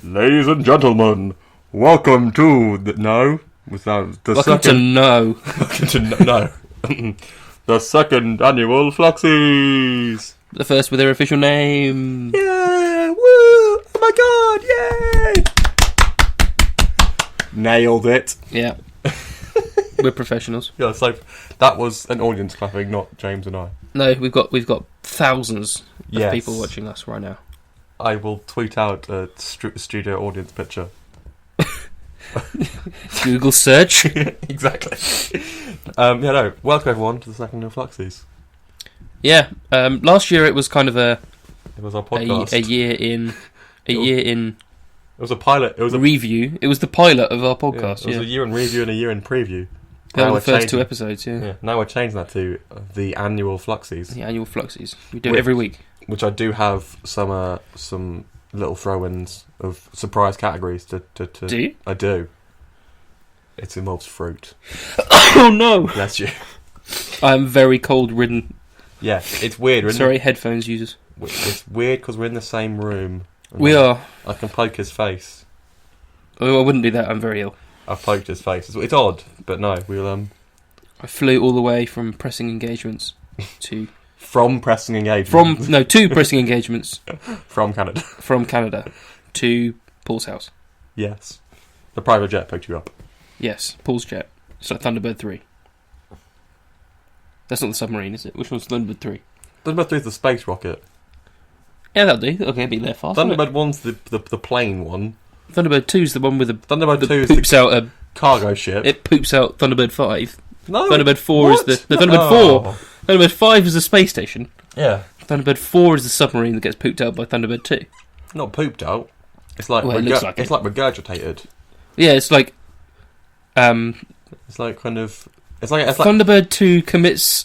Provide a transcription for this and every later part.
Ladies and gentlemen, welcome to the the Second Annual Fluxies. The first with their official name. Yeah, woo! Oh my god, yay! Nailed it. Yeah. We're professionals. Yeah, so that was an audience clapping, not James and I. No, we've got thousands of Yes. people watching us right now. I will tweet out a studio audience picture. Google search. Exactly. Welcome everyone to the Second Annual Fluxies. Yeah. Last year it was kind of It was our podcast. a year in. It was a pilot. It was a review. It was the pilot of our podcast. It was a year in review and a year in preview. That was the first two episodes. Yeah. Now we're changing that to the Annual Fluxies. The Annual Fluxies. We do it every week. Which I do have some little throw-ins of surprise categories to. Do you? I do. It involves fruit. Oh no! Bless you. I'm very cold-ridden. Yeah, it's weird. Sorry, headphones users. It's weird because we're in the same room. We are. I can poke his face. Oh, I wouldn't do that. I'm very ill. I've poked his face. It's odd, but no, we'll I flew all the way from pressing engagements to... From pressing engagements. Two pressing engagements. From Canada. From Canada to Paul's house. Yes. The private jet picked you up. Yes, Paul's jet. It's like Thunderbird 3. That's not the submarine, is it? Which one's Thunderbird 3? Thunderbird 3 is the space rocket. Yeah, that'll do. Okay, be there fast. Thunderbird 1's the plane one. Thunderbird 2's the one with the... Thunderbird 2 is poops the out a cargo ship. It poops out Thunderbird 5. No. Thunderbird 4 what? is the... No, Thunderbird 4. Thunderbird 5 is the space station. Yeah. Thunderbird 4 is the submarine that gets pooped out by Thunderbird 2. Not pooped out. It's like, Well, it looks like it's like regurgitated. Yeah, it's like... It's like kind of... It's like Thunderbird 2 commits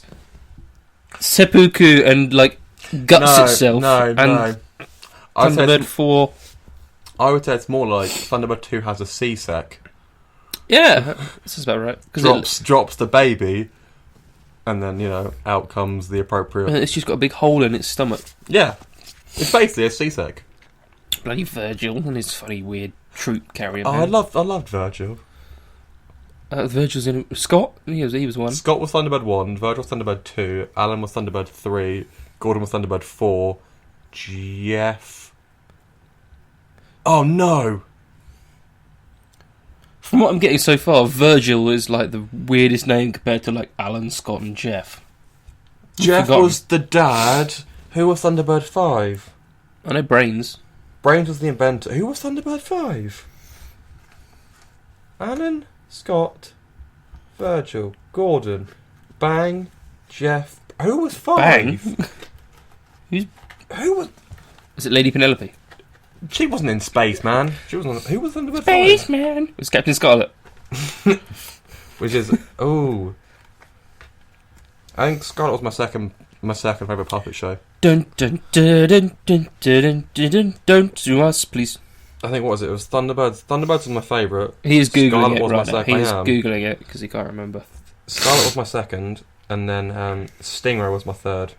seppuku and like guts itself. No. Thunderbird 4... I would say it's more like Thunderbird 2 has a C-sec. Yeah, this is about right. Drops the baby, and then, out comes the appropriate... It's just got a big hole in its stomach. Yeah. It's basically a C-sec. Bloody Virgil and his funny, weird troop carrier. Oh, I loved Virgil. Virgil's in... Scott? He was one. Scott was Thunderbird 1, Virgil was Thunderbird 2, Alan was Thunderbird 3, Gordon was Thunderbird 4, Jeff... Oh, no! From what I'm getting so far, Virgil is like the weirdest name compared to like Alan, Scott and Jeff. Jeff was the dad. Who was Thunderbird 5? I know Brains. Brains was the inventor. Who was Thunderbird 5? Alan, Scott, Virgil, Gordon, Bang, Jeff. Who was 5? Bang? Who was... Is it Lady Penelope? She wasn't in Space Man. She wasn't. Who was Thunderbird 5? Spaceman! It was Captain Scarlet. Which is... Oh. I think Scarlet was my second favourite puppet show. Dun dun dun dun dun dun dun dun. Don't sue us, please. I think, what was it? It was Thunderbirds. Thunderbirds was my favourite. He is Googling Scarlet it was right my now. second. He is Googling it because he can't remember. Scarlet was my second, and then Stingray was my third.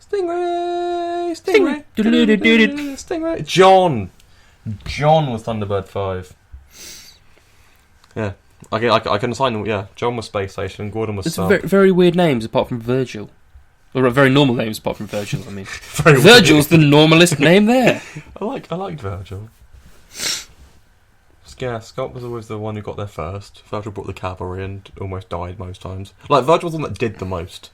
Stingray! John was Thunderbird 5. Yeah. I can assign them, yeah. John was Space Station, Gordon was It's Sub. very, very weird names apart from Virgil. Or very normal names apart from Virgil, I mean. Very Virgil's the normalest name there. I liked Virgil. Yeah, Scott was always the one who got there first. Virgil brought the cavalry and almost died most times. Like, Virgil was the one that did the most.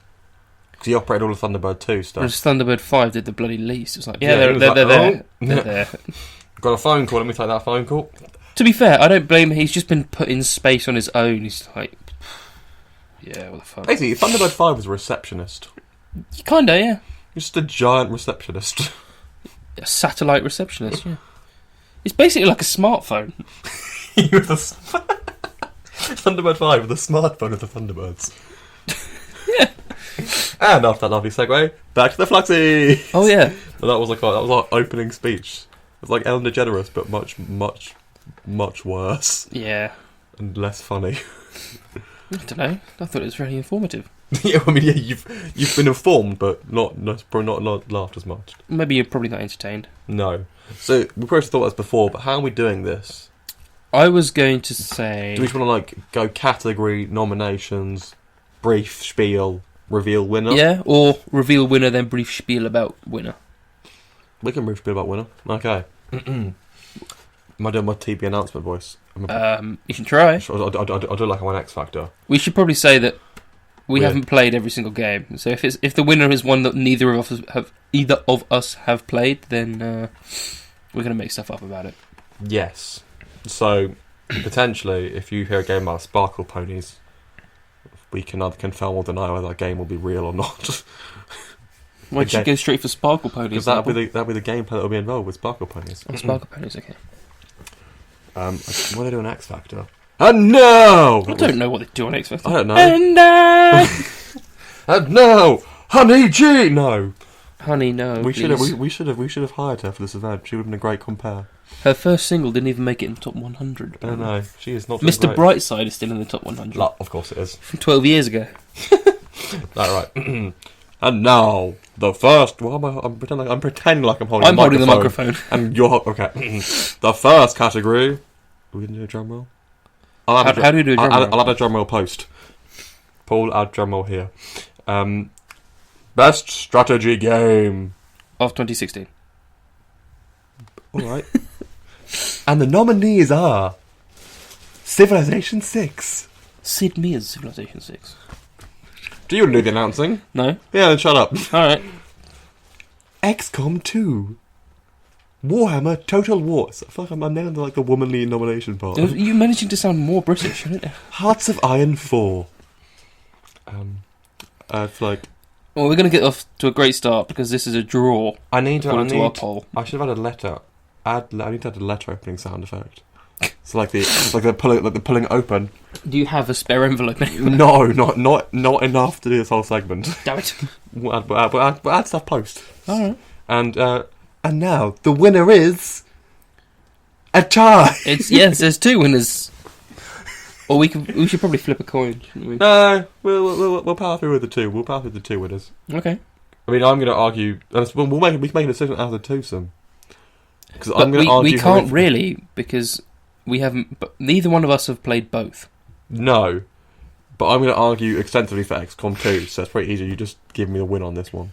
Because he operated all the Thunderbird 2 stuff. Whereas Thunderbird 5 did the bloody least. It's like, they're there. Oh. They're there. Got a phone call, let me take that phone call. To be fair, I don't blame him. He's just been put in space on his own. He's like, yeah, what the fuck. Basically, Thunderbird 5 was a receptionist. Kinda, yeah. Just a giant receptionist. A satellite receptionist, yeah. It's basically like a smartphone. Thunderbird 5 with a smartphone of the Thunderbirds. Yeah. And after that lovely segue, back to the Fluxy. Oh yeah. And that was our opening speech. It was like Ellen DeGeneres, but much worse. Yeah. And less funny. I don't know. I thought it was very informative. Yeah, I mean, yeah, you've been informed, but probably not laughed as much. Maybe you're probably not entertained. No. So we probably thought this before, but how are we doing this? I was going to say... Do we just want to like go category, nominations, brief spiel, reveal winner? Yeah, or reveal winner, then brief spiel about winner. We can brief spiel about winner. Okay. Am I doing my TB announcement voice? You can try. I'll do it like I'm on X Factor. We should probably say that we haven't played every single game. So if the winner is one that either of us have played, then we're going to make stuff up about it. Yes. So potentially, if you hear a game about Sparkle Ponies, we can either confirm or deny whether that game will be real or not. Why don't you go straight for Sparkle Ponies? Because that'll be the gameplay that will be involved with Sparkle Ponies. Oh, Sparkle Ponies, okay. What do they do on X Factor? And no! I don't know what they do on X Factor. I don't know. And no! Honey G! No. Honey, no. We should have hired her for this event. She would have been a great compare. Her first single didn't even make it in the top 100. I don't know. She is not. Mr. Brightside is still in the top 100. Of course it is. From 12 years ago. Right. And now the first. Well, I'm pretending like I'm holding. I'm holding the microphone. And you're okay. The first category. Are we gonna do a drum roll? How do we do a drum roll? I'll add a drum roll post. Paul, add drum roll here. Best strategy game of 2016. All right. And the nominees are Civilization 6. Sid Meier's Civilization 6. Do you want to do the announcing? No. Yeah, then shut up. Alright. XCOM 2. Warhammer Total War. I feel like I'm nailing the womanly nomination part. You're managing to sound more British, aren't you? Hearts of Iron 4. It's like... Well, we're going to get off to a great start because this is a draw. I should have had a letter. I need to add a letter opening sound effect. So like they're pulling open. Do you have a spare envelope? No, not enough to do this whole segment. Damn it! We'll add stuff post. All right. And now the winner is a tie. There's two winners. Or we should probably flip a coin, shouldn't we? No, we'll power through with the two. We'll power through the two winners. Okay. I mean, I'm going to argue. We can make a decision out of the twosome. Because I'm going to argue. We can't really because we haven't. But neither one of us have played both. No, but I'm going to argue extensively for XCOM 2. So it's pretty easy. You just give me the win on this one.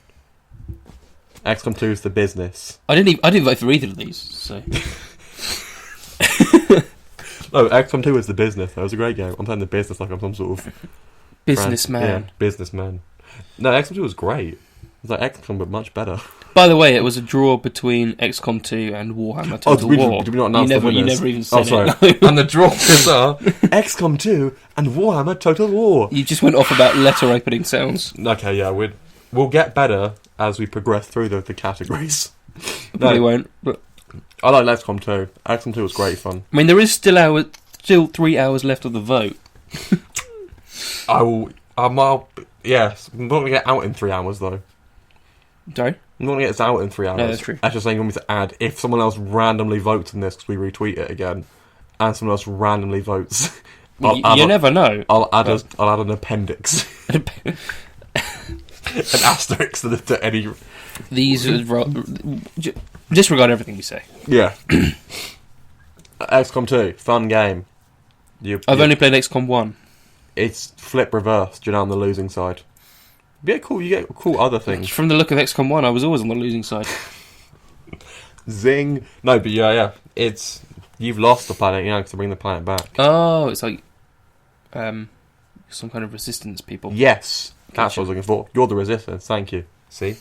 XCOM 2 is the business. I didn't vote for either of these. So. No, XCOM 2 is the business. That was a great game. I'm saying the business like I'm some sort of businessman. Yeah, businessman. No, XCOM 2 was great. It's like XCOM, but much better. By the way, it was a draw between XCOM 2 and Warhammer Total War. Did we not announce the winners? You never even said it. No. And the draws are XCOM 2 and Warhammer Total War. You just went off about letter opening sounds. Okay, yeah, we'll get better as we progress through the categories. Probably won't, but... I like XCOM 2. XCOM 2 was great fun. I mean, there is still 3 hours left of the vote. Yes, I'm not going to get out in 3 hours, though. Sorry? I'm not going to get this out in 3 hours. No, that's true. That's just saying you want me to add, if someone else randomly votes on this, because we retweet it again, and someone else randomly votes... you never know. I'll add an appendix. An asterisk to any... These disregard everything we say. Yeah. XCOM 2, fun game. I've only played XCOM 1. It's flip reversed. You're now on the losing side. You get cool other things. From the look of XCOM 1, I was always on the losing side. Zing. No, but yeah. It's you've lost the planet. You know, to bring the planet back. Oh, it's like some kind of resistance people. Yes, that's what I was looking for. You're the resistance. Thank you. See,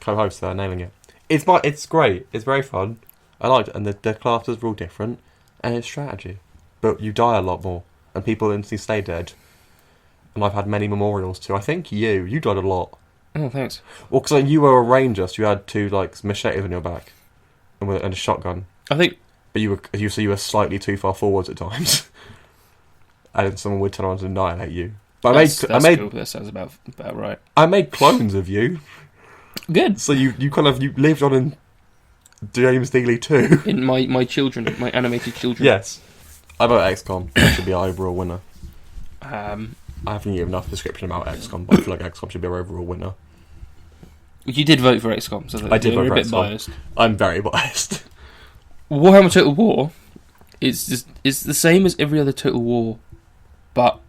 co-host there, nailing it. It's great. It's very fun. I liked it, and the classes are all different, and it's strategy, but you die a lot more, and people instantly stay dead. And I've had many memorials too. I think you died a lot. Oh, thanks. Well, because you were a ranger, so you had two machetes on your back, and a shotgun. I think. But you were slightly too far forwards at times, and someone would turn around and annihilate you. But cool. That sounds about right. I made clones of you. Good. So you lived on in James Dealey too. In my children, my animated children. Yes. I vote XCOM. That should be our overall winner. I haven't given enough description about XCOM, but I feel like XCOM should be our overall winner. You did vote for XCOM, so I did vote you're for a bit XCOM. biased. I'm very biased. Warhammer Total War it's the same as every other Total War, but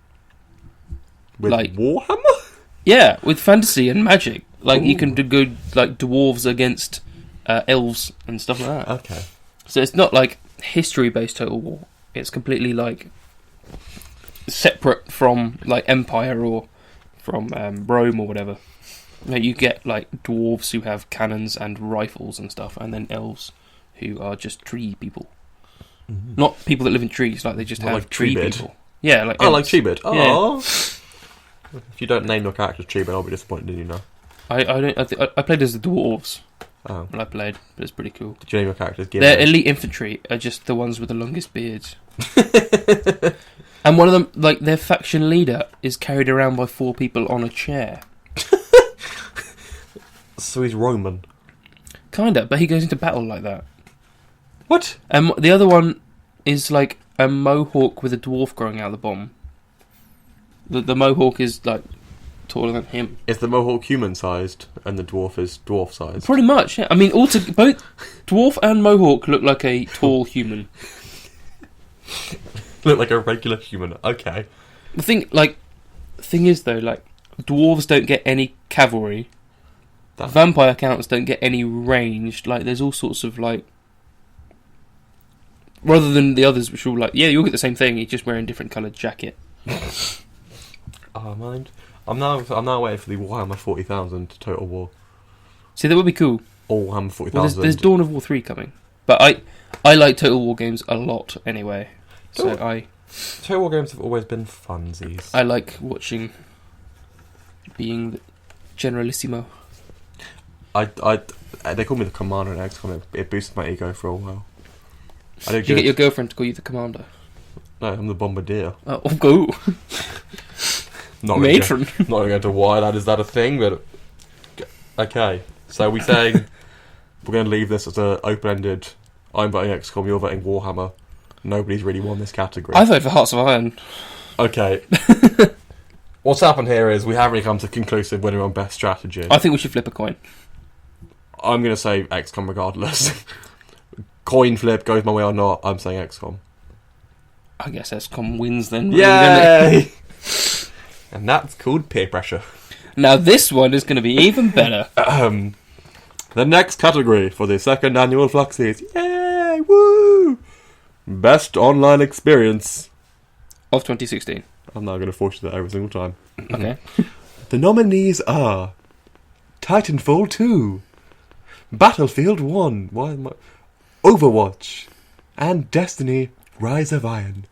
With like Warhammer? yeah, with fantasy and magic. Like you Ooh. can go like dwarves against elves and stuff like that. Okay. So it's not like history-based Total War. It's completely like separate from like Empire or from Rome or whatever. Like, you get like dwarves who have cannons and rifles and stuff, and then elves who are just tree people. Mm. Not people that live in trees. Like they just Not have like tree Treebird. people. Yeah, like Oh, like elves. Treebird. Yeah. Oh. If you don't name your character Treebird, I'll be disappointed in you now. I played as the dwarves Oh. when I played, but it's pretty cool. Did you name your characters? Their elite infantry are just the ones with the longest beards. And one of them, like their faction leader, is carried around by 4 people on a chair. So he's Roman. Kinda, but he goes into battle like that. What? And the other one is like a mohawk with a dwarf growing out of the bottom. The mohawk is like taller than him. Is the Mohawk human-sized and the dwarf is dwarf-sized? Pretty much, yeah. I mean, both dwarf and mohawk look like a tall human. Look like a regular human. Okay. The thing is though, like dwarves don't get any cavalry. Vampire counts don't get any ranged. Like, there's all sorts of like, rather than the others, which are all like, yeah, you'll get the same thing. You're just wearing a different coloured jacket. Oh, mind. I'm now waiting for the Warhammer 40,000 Total War. See, that would be cool. Or Warhammer 40,000. Well, there's Dawn of War 3 coming, but I like Total War games a lot anyway. So Total War games have always been funsies. I like watching being the Generalissimo. They call me the commander in XCOM. It boosted my ego for a while. Did you get your girlfriend to call you the commander? No, I'm the bombardier. Oh, go. Not Matron. Not going to go into why that is that a thing, but okay. So we saying we're going to leave this as an open-ended. I'm voting XCOM. You're voting Warhammer. Nobody's really won this category. I vote for Hearts of Iron. Okay. What's happened here is we haven't really come to a conclusive winner on best strategy. I think we should flip a coin. I'm going to say XCOM regardless. Coin flip goes my way or not. I'm saying XCOM. I guess XCOM wins then. Yay! And that's called peer pressure. Now this one is going to be even better. The next category for the second annual Fluxies. Yay! Woo! Best online experience. Of 2016. I'm now going to force you that every single time. Okay. The nominees are Titanfall 2, Battlefield 1, Overwatch, and Destiny Rise of Iron.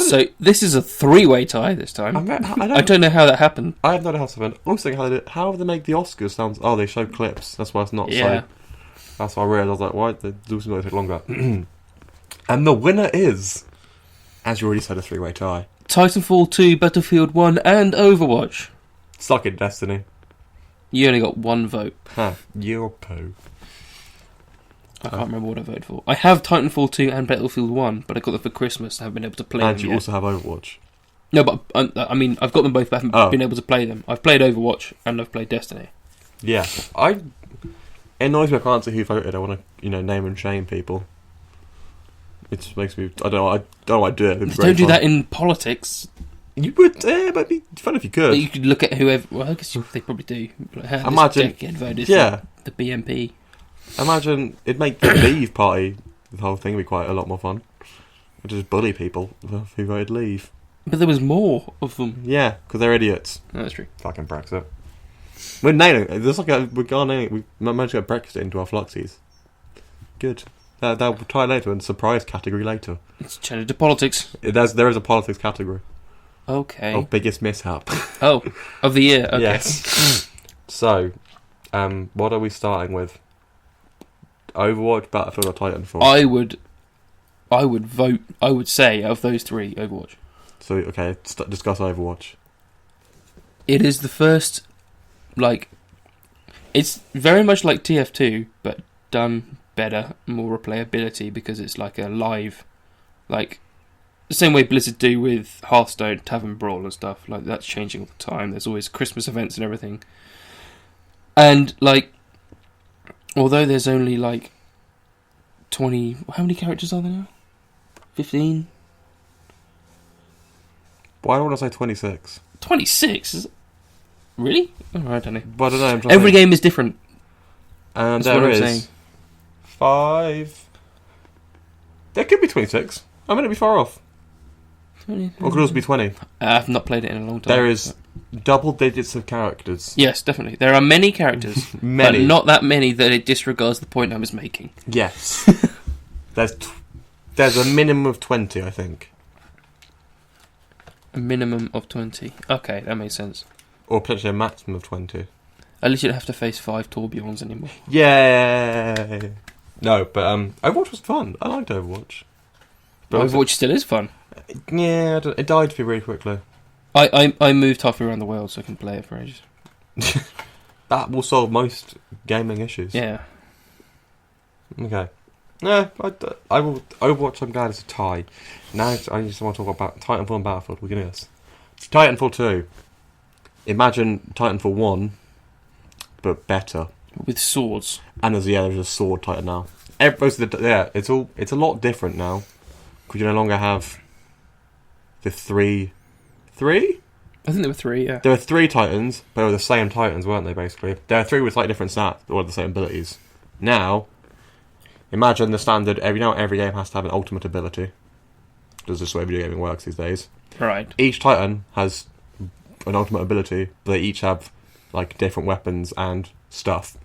So this is a 3-way tie this time. I don't know how that happened. I have no idea how to happen. Also, how do they make the Oscars sound? Oh, they show clips. That's why it's not Yeah. so. That's why I realised. I was like, why? They do something take longer. And the winner is, as you already said, a 3-way tie. Titanfall 2, Battlefield 1, and Overwatch. Suck it, Destiny. You only got 1 vote. Huh. You're a po. I can't remember what I voted for. I have Titanfall 2 and Battlefield 1, but I got them for Christmas and haven't been able to play them And you yet. also have Overwatch. No, but I mean, I've got them both, but I haven't been able to play them. I've played Overwatch and I've played Destiny. Yeah. It annoys me I can't see who voted. I want to, name and shame people. It just makes me... I don't know why I do it. Don't do that in politics. You would, but it'd be fun if you could. You could look at whoever... Well, I guess they probably do. Like, Imagine... voted Yeah. The BNP. Imagine it'd make the Leave party, the whole thing would be quite a lot more fun. I'd just bully people who voted Leave. But there was more of them. Yeah, because they're idiots. No, that's true. Fucking Brexit. We're nailing it. There's like we're going nailing it. We managed to get Brexit into our Fluxies. Good. That'll tie later in surprise category later. Let's change it to politics. There is a politics category. Okay. Oh, biggest mishap. Oh, of the year. Okay. Yes. So, what are we starting with? Overwatch, Battlefield, or Titanfall? I would vote. I would say of those 3, Overwatch. So okay, discuss Overwatch. It is the first, it's very much like TF2, but done better, more replayability because it's like a live, the same way Blizzard do with Hearthstone, Tavern Brawl and stuff. Like, that's changing all the time. There's always Christmas events and everything. And, like, although there's only, like, 20... How many characters are there now? 15? Why do I want to say 26? 26? Really? Oh, I don't know. But I don't know. I'm trying Every to think. game is different. And That's there what I'm is saying. 5. There could be 26. I'm going to be far off. 20, Or could also be 20. I've not played it in a long time. There is double digits of characters. Yes, definitely. There are many characters, Many. but not that many that it disregards the point I was making. Yes. There's a minimum of 20, I think. A minimum of 20. Okay, that makes sense. Or potentially a maximum of 20. At least you don't have to face 5 Torbjorns anymore. Yay! No, but Overwatch was fun. I liked Overwatch. But Overwatch still is fun. yeah, it died for me really quickly. I moved halfway around the world so I can play it for ages. That will solve most gaming issues. Yeah. Okay. No, I will. Overwatch, I'm glad it's a tie. Now I just want to talk about Titanfall and Battlefield. We're going to this. Titanfall 2. Imagine Titanfall 1, but better. With swords. And there's a sword Titan now. It's a lot different now. Because you no longer have the three. I think there were 3, yeah. There were 3 Titans, but they were the same Titans, weren't they, basically? There are 3 with slightly different stats, but all the same abilities. Now, imagine the standard, every game has to have an ultimate ability. That's just the way video gaming works these days. Right. Each Titan has an ultimate ability, but they each have, like, different weapons and stuff.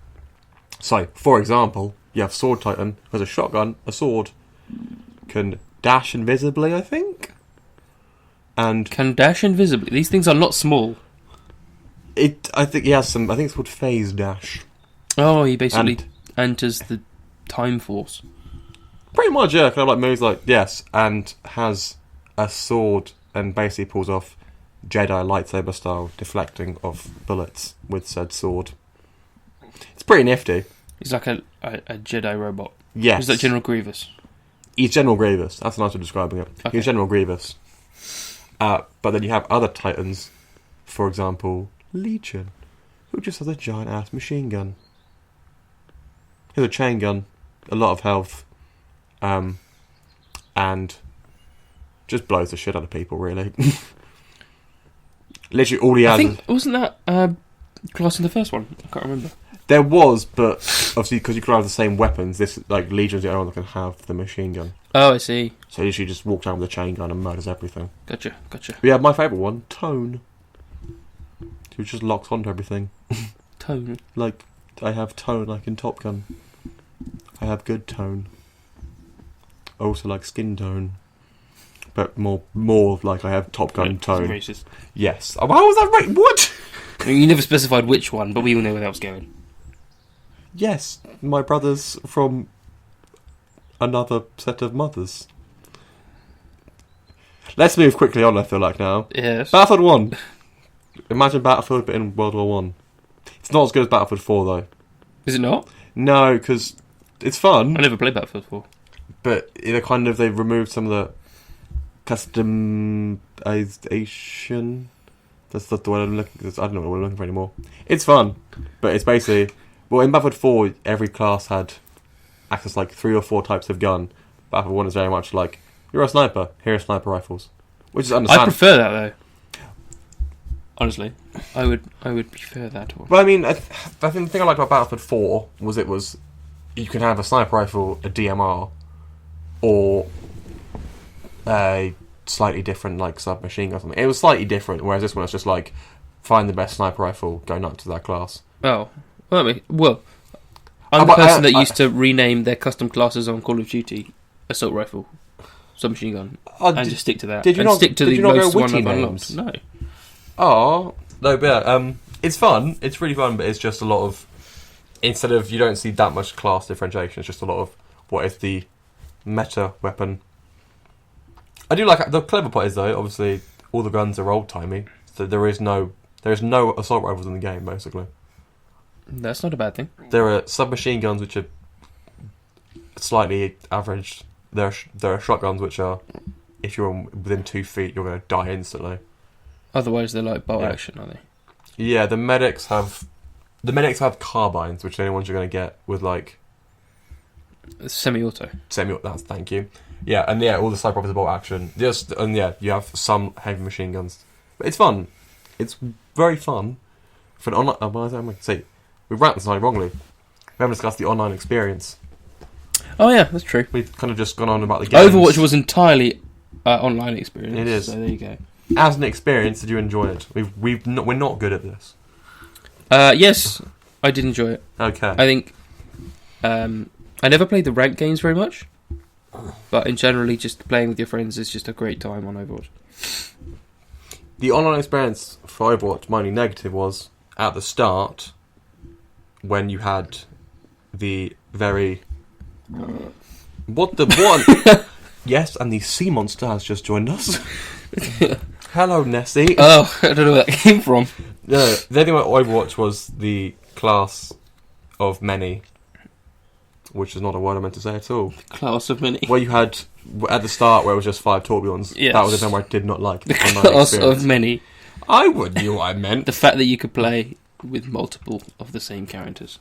So, for example, you have Sword Titan, who has a shotgun, a sword, can dash invisibly, I think? And Can dash invisibly. These things are not small. I think he has some. I think it's called phase dash. Oh, he basically And- enters the time force. Pretty much, yeah. Kind of like moves like yes, and has a sword and basically pulls off Jedi lightsaber style deflecting of bullets with said sword. It's pretty nifty. He's like a Jedi robot. Yes, Is that General Grievous? He's General Grievous. That's a nice way of describing it. Okay. He's General Grievous. But then you have other Titans, for example, Legion, who just has a giant ass machine gun. He has a chain gun, a lot of health, and just blows the shit out of people, really. Literally all he has. I think, wasn't that class in the first one? I can't remember. There was, but obviously because you could have the same weapons, this like Legion's the only one that can have the machine gun. Oh, I see. So he literally just walks around with a chain gun and murders everything. Gotcha. But yeah, my favourite one, Tone. Who just locks onto everything. Tone. Like, I have tone like in Top Gun. I have good tone. I also like skin tone. But more like I have Top Gun tone. Racist. Yes. Oh, how was that right? What? I mean, you never specified which one, but we all know where that was going. Yes, my brother's from another set of mothers. Let's move quickly on, I feel like, now. Yes. Battlefield 1. Imagine Battlefield, but in World War 1. It's not as good as Battlefield 4, though. Is it not? No, because it's fun. I never played Battlefield 4. But they've removed some of the customization. That's not the word I'm looking. I don't know what we're looking for anymore. It's fun, but it's basically in Battlefield 4, every class had access to like 3 or 4 types of gun. Battlefield 1 is very much like you're a sniper. Here are sniper rifles, which is I understandable. prefer that though. Honestly, I would prefer that. But I mean, I think the thing I liked about Battlefield 4 was you can have a sniper rifle, a DMR, or a slightly different like submachine gun or something. It was slightly different, whereas this one was just like find the best sniper rifle, go nuts to that class. Oh, well, I'm the person that used to rename their custom classes on Call of Duty assault rifle, submachine gun, and just stick to that. Did you and not stick to did the you not most go one witty I've names? unlocked? No. Oh no, but yeah, it's fun. It's really fun, but it's just a lot of instead of you don't see that much class differentiation. It's just a lot of what is the meta weapon. I do like the clever part is though. Obviously, all the guns are old timey, so there is no assault rifles in the game. Basically, That's not a bad thing. there are submachine guns which are slightly average. There are shotguns which are if you're within 2 feet, you're going to die instantly. Otherwise, they're like bolt action, are they? Yeah, the medics have carbines, which are the only ones you're going to get with like Semi-auto. That's thank you. Yeah, and all the sniper rifles are bolt action. You have some heavy machine guns, but it's fun. It's very fun for an online. We ranked this night wrongly. We haven't discussed the online experience. Oh yeah, that's true. We've kind of just gone on about the games. Overwatch was entirely online experience. It is. So there you go. As an experience, did you enjoy it? We're not good at this. Yes, I did enjoy it. Okay. I think I never played the ranked games very much, but in generally, just playing with your friends is just a great time on Overwatch. The online experience for Overwatch, my only negative was at the start when you had the very what. Yes, and the sea monster has just joined us. Hello, Nessie. Oh, I don't know where that came from. No, the only thing about Overwatch was the class of many, which is not a word I meant to say at all. Class of many. Where you had, at the start, where it was just 5 Torbjorns. Yes. That was the thing where I did not like. The class of many. I knew what I meant. The fact that you could play with multiple of the same characters.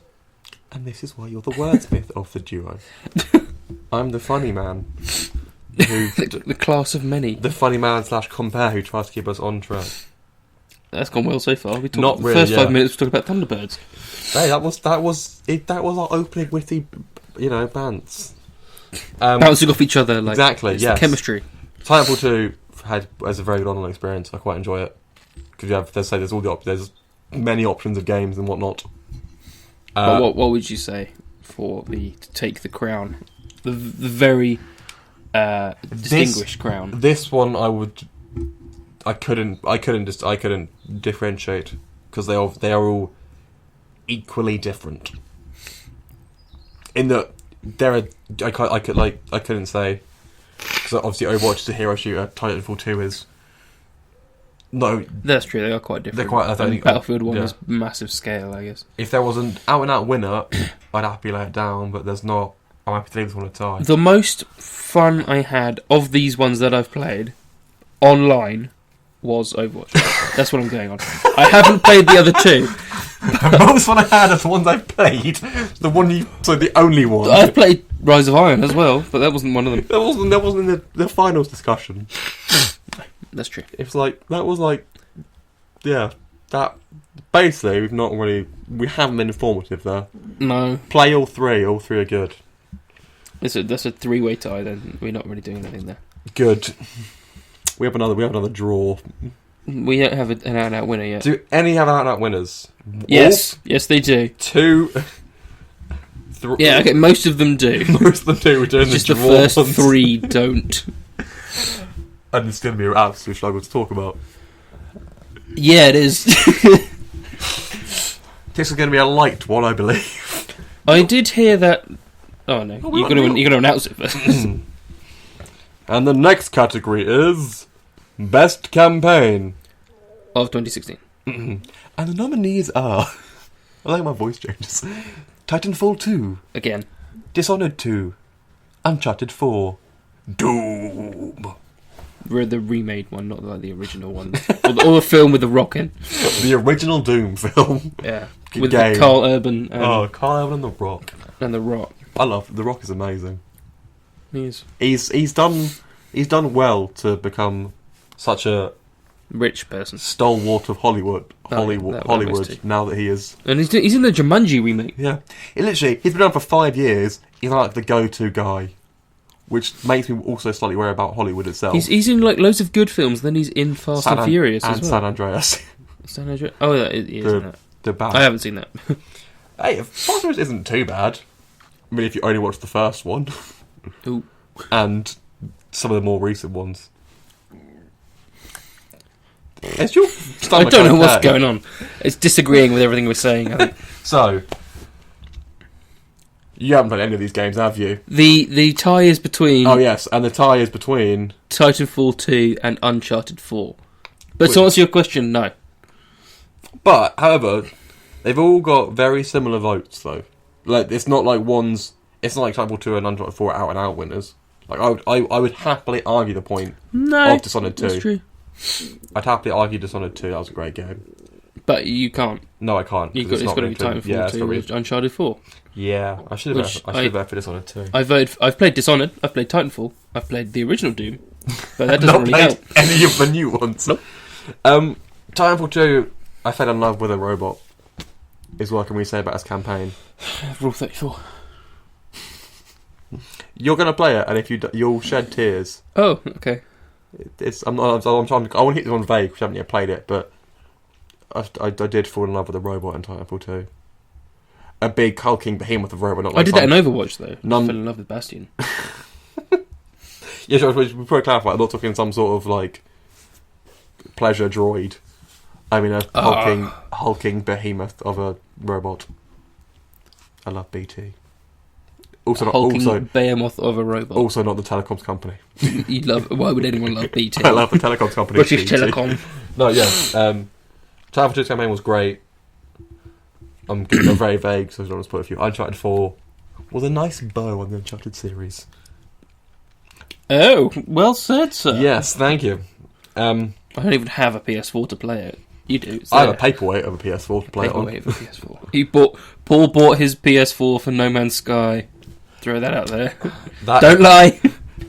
And this is why you're the wordsmith of the duo. I'm the funny man. The class of many. The funny man / compare who tries to keep us on track. That's gone well so far. We talked Not the really, first 5 minutes we talked about Thunderbirds. Hey, that was our opening witty, bants. Bouncing off each other, like exactly, yes. Chemistry. Titanfall 2 has a very good online experience. I quite enjoy it because there's many options of games and whatnot. What would you say for to take the crown, the very distinguished crown? This one I couldn't differentiate because they are all equally different. In that I couldn't say, because obviously Overwatch is a hero shooter. Titanfall 2 is no. That's true. They are quite different. They're quite. And Battlefield 1 is massive scale, I guess. If there was an out and out winner, I'd happily lay it down. But there's not. I'm happy to leave this one a tie. The most fun I had of these ones that I've played online was Overwatch. That's what I'm going on. I haven't played the other two. The most fun I had of the ones I've played, the only one. I've played Rise of Iron as well, but that wasn't one of them. That wasn't in the finals discussion. That's true. That basically we haven't been informative there. No. Play all three are good. That's a 3-way tie then. We're not really doing anything there. Good. We have another draw. We don't have an out-and-out winner yet. Do any have out-and-out winners? Yes, yes they do. 2, 3. Yeah, okay, most of them do. Most of them do. We're doing just the the first 3 don't. And it's going to be an absolute struggle to talk about. Yeah, it is. This is going to be a light one, I believe. I did hear that. Oh no, you're going to announce it first. And the next category is Best Campaign of 2016. And the nominees are, I like my voice changes, Titanfall 2, again, Dishonored 2, Uncharted 4, Doom. The remade one, not like the original one. or the film with the Rock in. The original Doom film. Yeah. Good with game. Carl Urban. Carl Urban and The Rock. And The Rock. I love The Rock is amazing. He is. He's done well to become such a rich person, stalwart of Hollywood. Hollywood. Now that he is, and he's in the Jumanji remake. Yeah, he's been around for 5 years. He's like the go-to guy, which makes me also slightly worry about Hollywood itself. He's in like loads of good films. Then he's in Fast and Furious as well. San Andreas. San Andreas. Oh, that is, isn't it? The bad. I haven't seen that. Hey, Fast and Furious isn't too bad. I mean, if you only watch the first one. Ooh. And some of the more recent ones. Is your I don't know what's going on. It's disagreeing with everything we're saying, I think. So, you haven't played any of these games, have you? The tie is between... Oh, yes, and the tie is between... Titanfall 2 and Uncharted 4. But to answer your question, no. But, however, they've all got very similar votes, though. Like, it's not like Titanfall 2 and Uncharted 4 are out-and-out winners. Like I would happily argue the point No, of Dishonored 2. that's true. I'd happily argue Dishonored 2. That was a great game. But you can't. No, I can't. It's It's got to be included. Titanfall Yeah, it's 2 got or to be. Uncharted 4. Yeah, I should have voted for Dishonored 2. I've played Dishonored, I've played Titanfall, I've played the original Doom, but that doesn't Not really played help. any of the new ones. Nope. Titanfall 2, I fell in love with a robot. Is what can we say about his campaign? Rule 34. You're gonna play it, and if you'll shed tears. Oh, okay. I'm trying. I want to hit this on vague because I haven't yet played it, but I did fall in love with a robot in Titanfall 2. A big hulking behemoth of a robot. Not like I did that in Overwatch though. I fell in love with Bastion. Yeah, sure, we probably clarify. I'm not talking some sort of like pleasure droid. I mean a hulking behemoth of a robot. I love BT. Hulking behemoth of a robot. Also not the telecoms company. You love. Why would anyone love BT? I love the telecoms company. British BT. Telecom. No, yeah. Titanfall 2's campaign was great. I'm very vague, so I don't want to put a few. Uncharted 4 was a nice bow on the Uncharted series. Oh, well said, sir. Yes, thank you. I don't even have a PS4 to play it. You do. I have a paperweight of a PS4 to play it on. Paperweight of a PS4. Paul bought his PS4 for No Man's Sky. Throw that out there. Don't lie.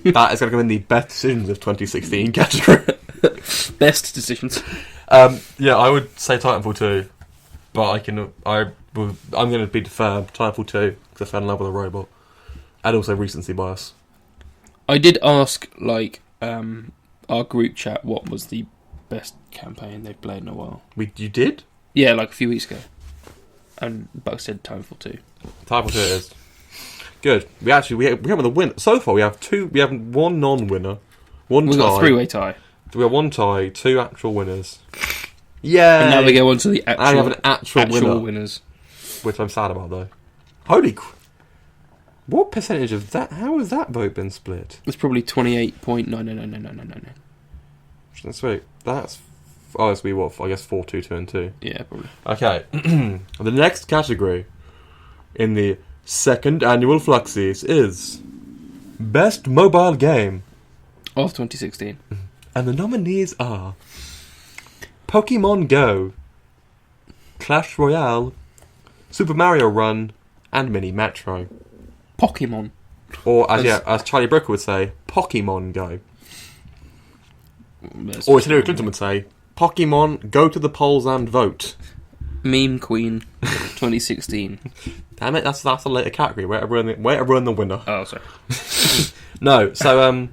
That is going to go in the best decisions of 2016 category. Best decisions. Yeah, I would say Titanfall 2, but I'm going to be firm. Titanfall 2 because I fell in love with a robot, and also recency bias. I did ask our group chat what was the best campaign they've played in a while. You did? Yeah, like a few weeks ago. And Buck said Titanfall 2. Titanfall 2 it is. Good. We have the win. So far we have one non-winner, one We've tie. got a three-way tie. We have one tie, two actual winners. Yeah. And now we go on to the we have an actual winner, winners. which I'm sad about though. Holy what percentage of that? How has that vote been split? It's probably 28.9999999. That's sweet. That's it's be what? I guess 4, 2, 2, and 2. Yeah, probably. Okay. The next category in the Second Annual Fluxies is Best Mobile Game Of 2016. And the nominees are Pokemon Go, Clash Royale, Super Mario Run, and Mini Metro. Pokemon. Or, as Charlie Brooker would say, Pokemon Go. Or as Hillary Clinton would say, Pokemon, go to the polls and vote. Meme Queen 2016. Damn it, that's a later category. Way to ruin the winner. Oh, sorry. No, so,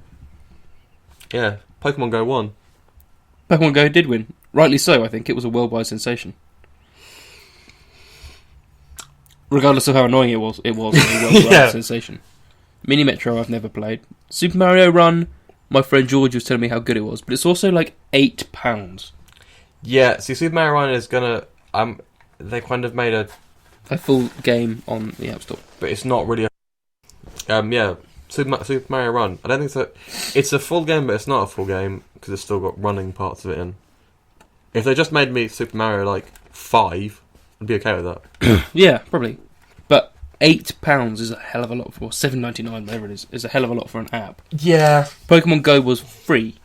yeah, Pokemon Go won. Pokemon Go did win. Rightly so, I think. It was a worldwide sensation. Regardless of how annoying it was a worldwide sensation. Mini Metro I've never played. Super Mario Run, my friend George was telling me how good it was, but it's also like £8. Yeah, see, Super Mario Run is gonna... they kind of made a full game on the App Store. But it's not really a... yeah, Super Mario Run. I don't think so. It's a full game, but it's not a full game, because it's still got running parts of it in. If they just made me Super Mario, like, 5... I'd be okay with that. Yeah, probably. But £8 is a hell of a lot for $7.99, whatever it is a hell of a lot for an app. Yeah. Pokemon Go was free.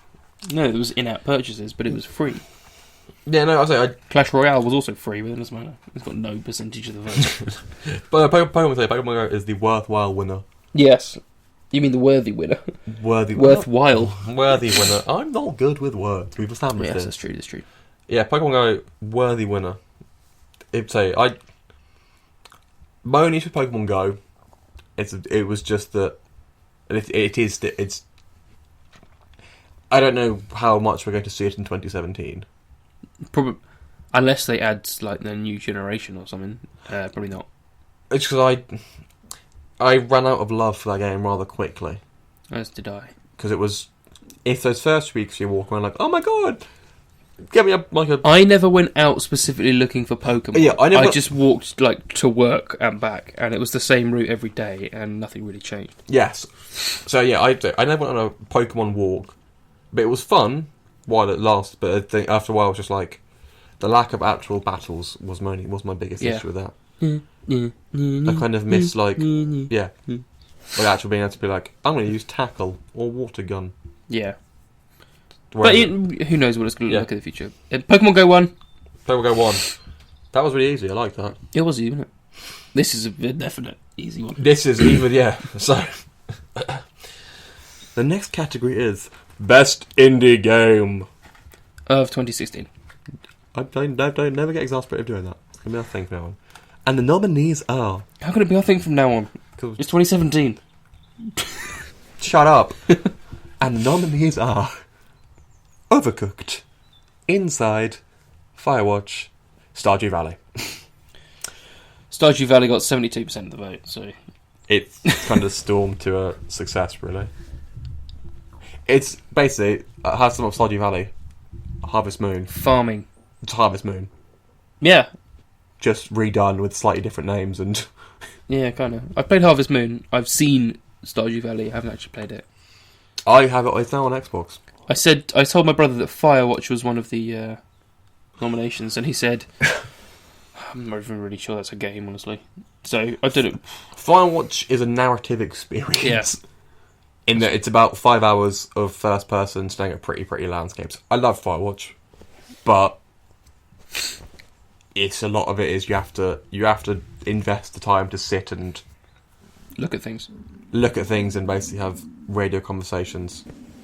No, there was in-app purchases, but it was free. Yeah, no, Clash Royale was also free, but it doesn't matter. It's got no percentage of the vote. But Pokemon Go is the worthwhile winner. Yes. You mean the worthy winner? Worthwhile. Worthy winner. I'm not good with words. We've established this. Yes, that's true. Yeah, Pokemon Go, worthy winner. My only issue with Pokemon Go, it was just that it's. I don't know how much we're going to see it in 2017. Probably, unless they add like the new generation or something. Probably not. It's because I ran out of love for that game rather quickly. As did I. Because it was, if those first weeks you walk around like, oh my god. Get me a. I never went out specifically looking for Pokemon. Yeah, I just walked like to work and back, and it was the same route every day, and nothing really changed. Yes. So yeah, I never went on a Pokemon walk, but it was fun while it lasted. But I think after a while, it was just like the lack of actual battles was my biggest issue with that. I kind of miss With actually being able to be like, I'm going to use tackle or water gun. Yeah. Whereas But who knows what it's going to look in the future. Pokemon Go 1. Pokemon Go 1. That was really easy. I like that. It was easy, wasn't it? This is a definite easy one. This is even, yeah. So, the next category is Best Indie Game. Of 2016. Don't never get exasperated doing that. It's going to be our thing from now on. And the nominees are... How can it be our thing from now on? It's 2017. Shut up. And the nominees are... Overcooked, Inside, Firewatch, Stardew Valley. Stardew Valley got 72% of the vote, so... It's kind of stormed to a success, really. It's basically, has some of Stardew Valley, Harvest Moon. Farming. It's Harvest Moon. Yeah. Just redone with slightly different names and... Yeah, kind of. I've played Harvest Moon. I've seen Stardew Valley. I haven't actually played it. I have it. It's now on Xbox. I told my brother that Firewatch was one of the nominations, and he said, I'm not even really sure that's a game, honestly. So, I did it. Firewatch is a narrative experience. Yeah. In that it's about 5 hours of first person staring at pretty landscapes. I love Firewatch, but it's a lot of it is you have to invest the time to sit and look at things and basically have radio conversations.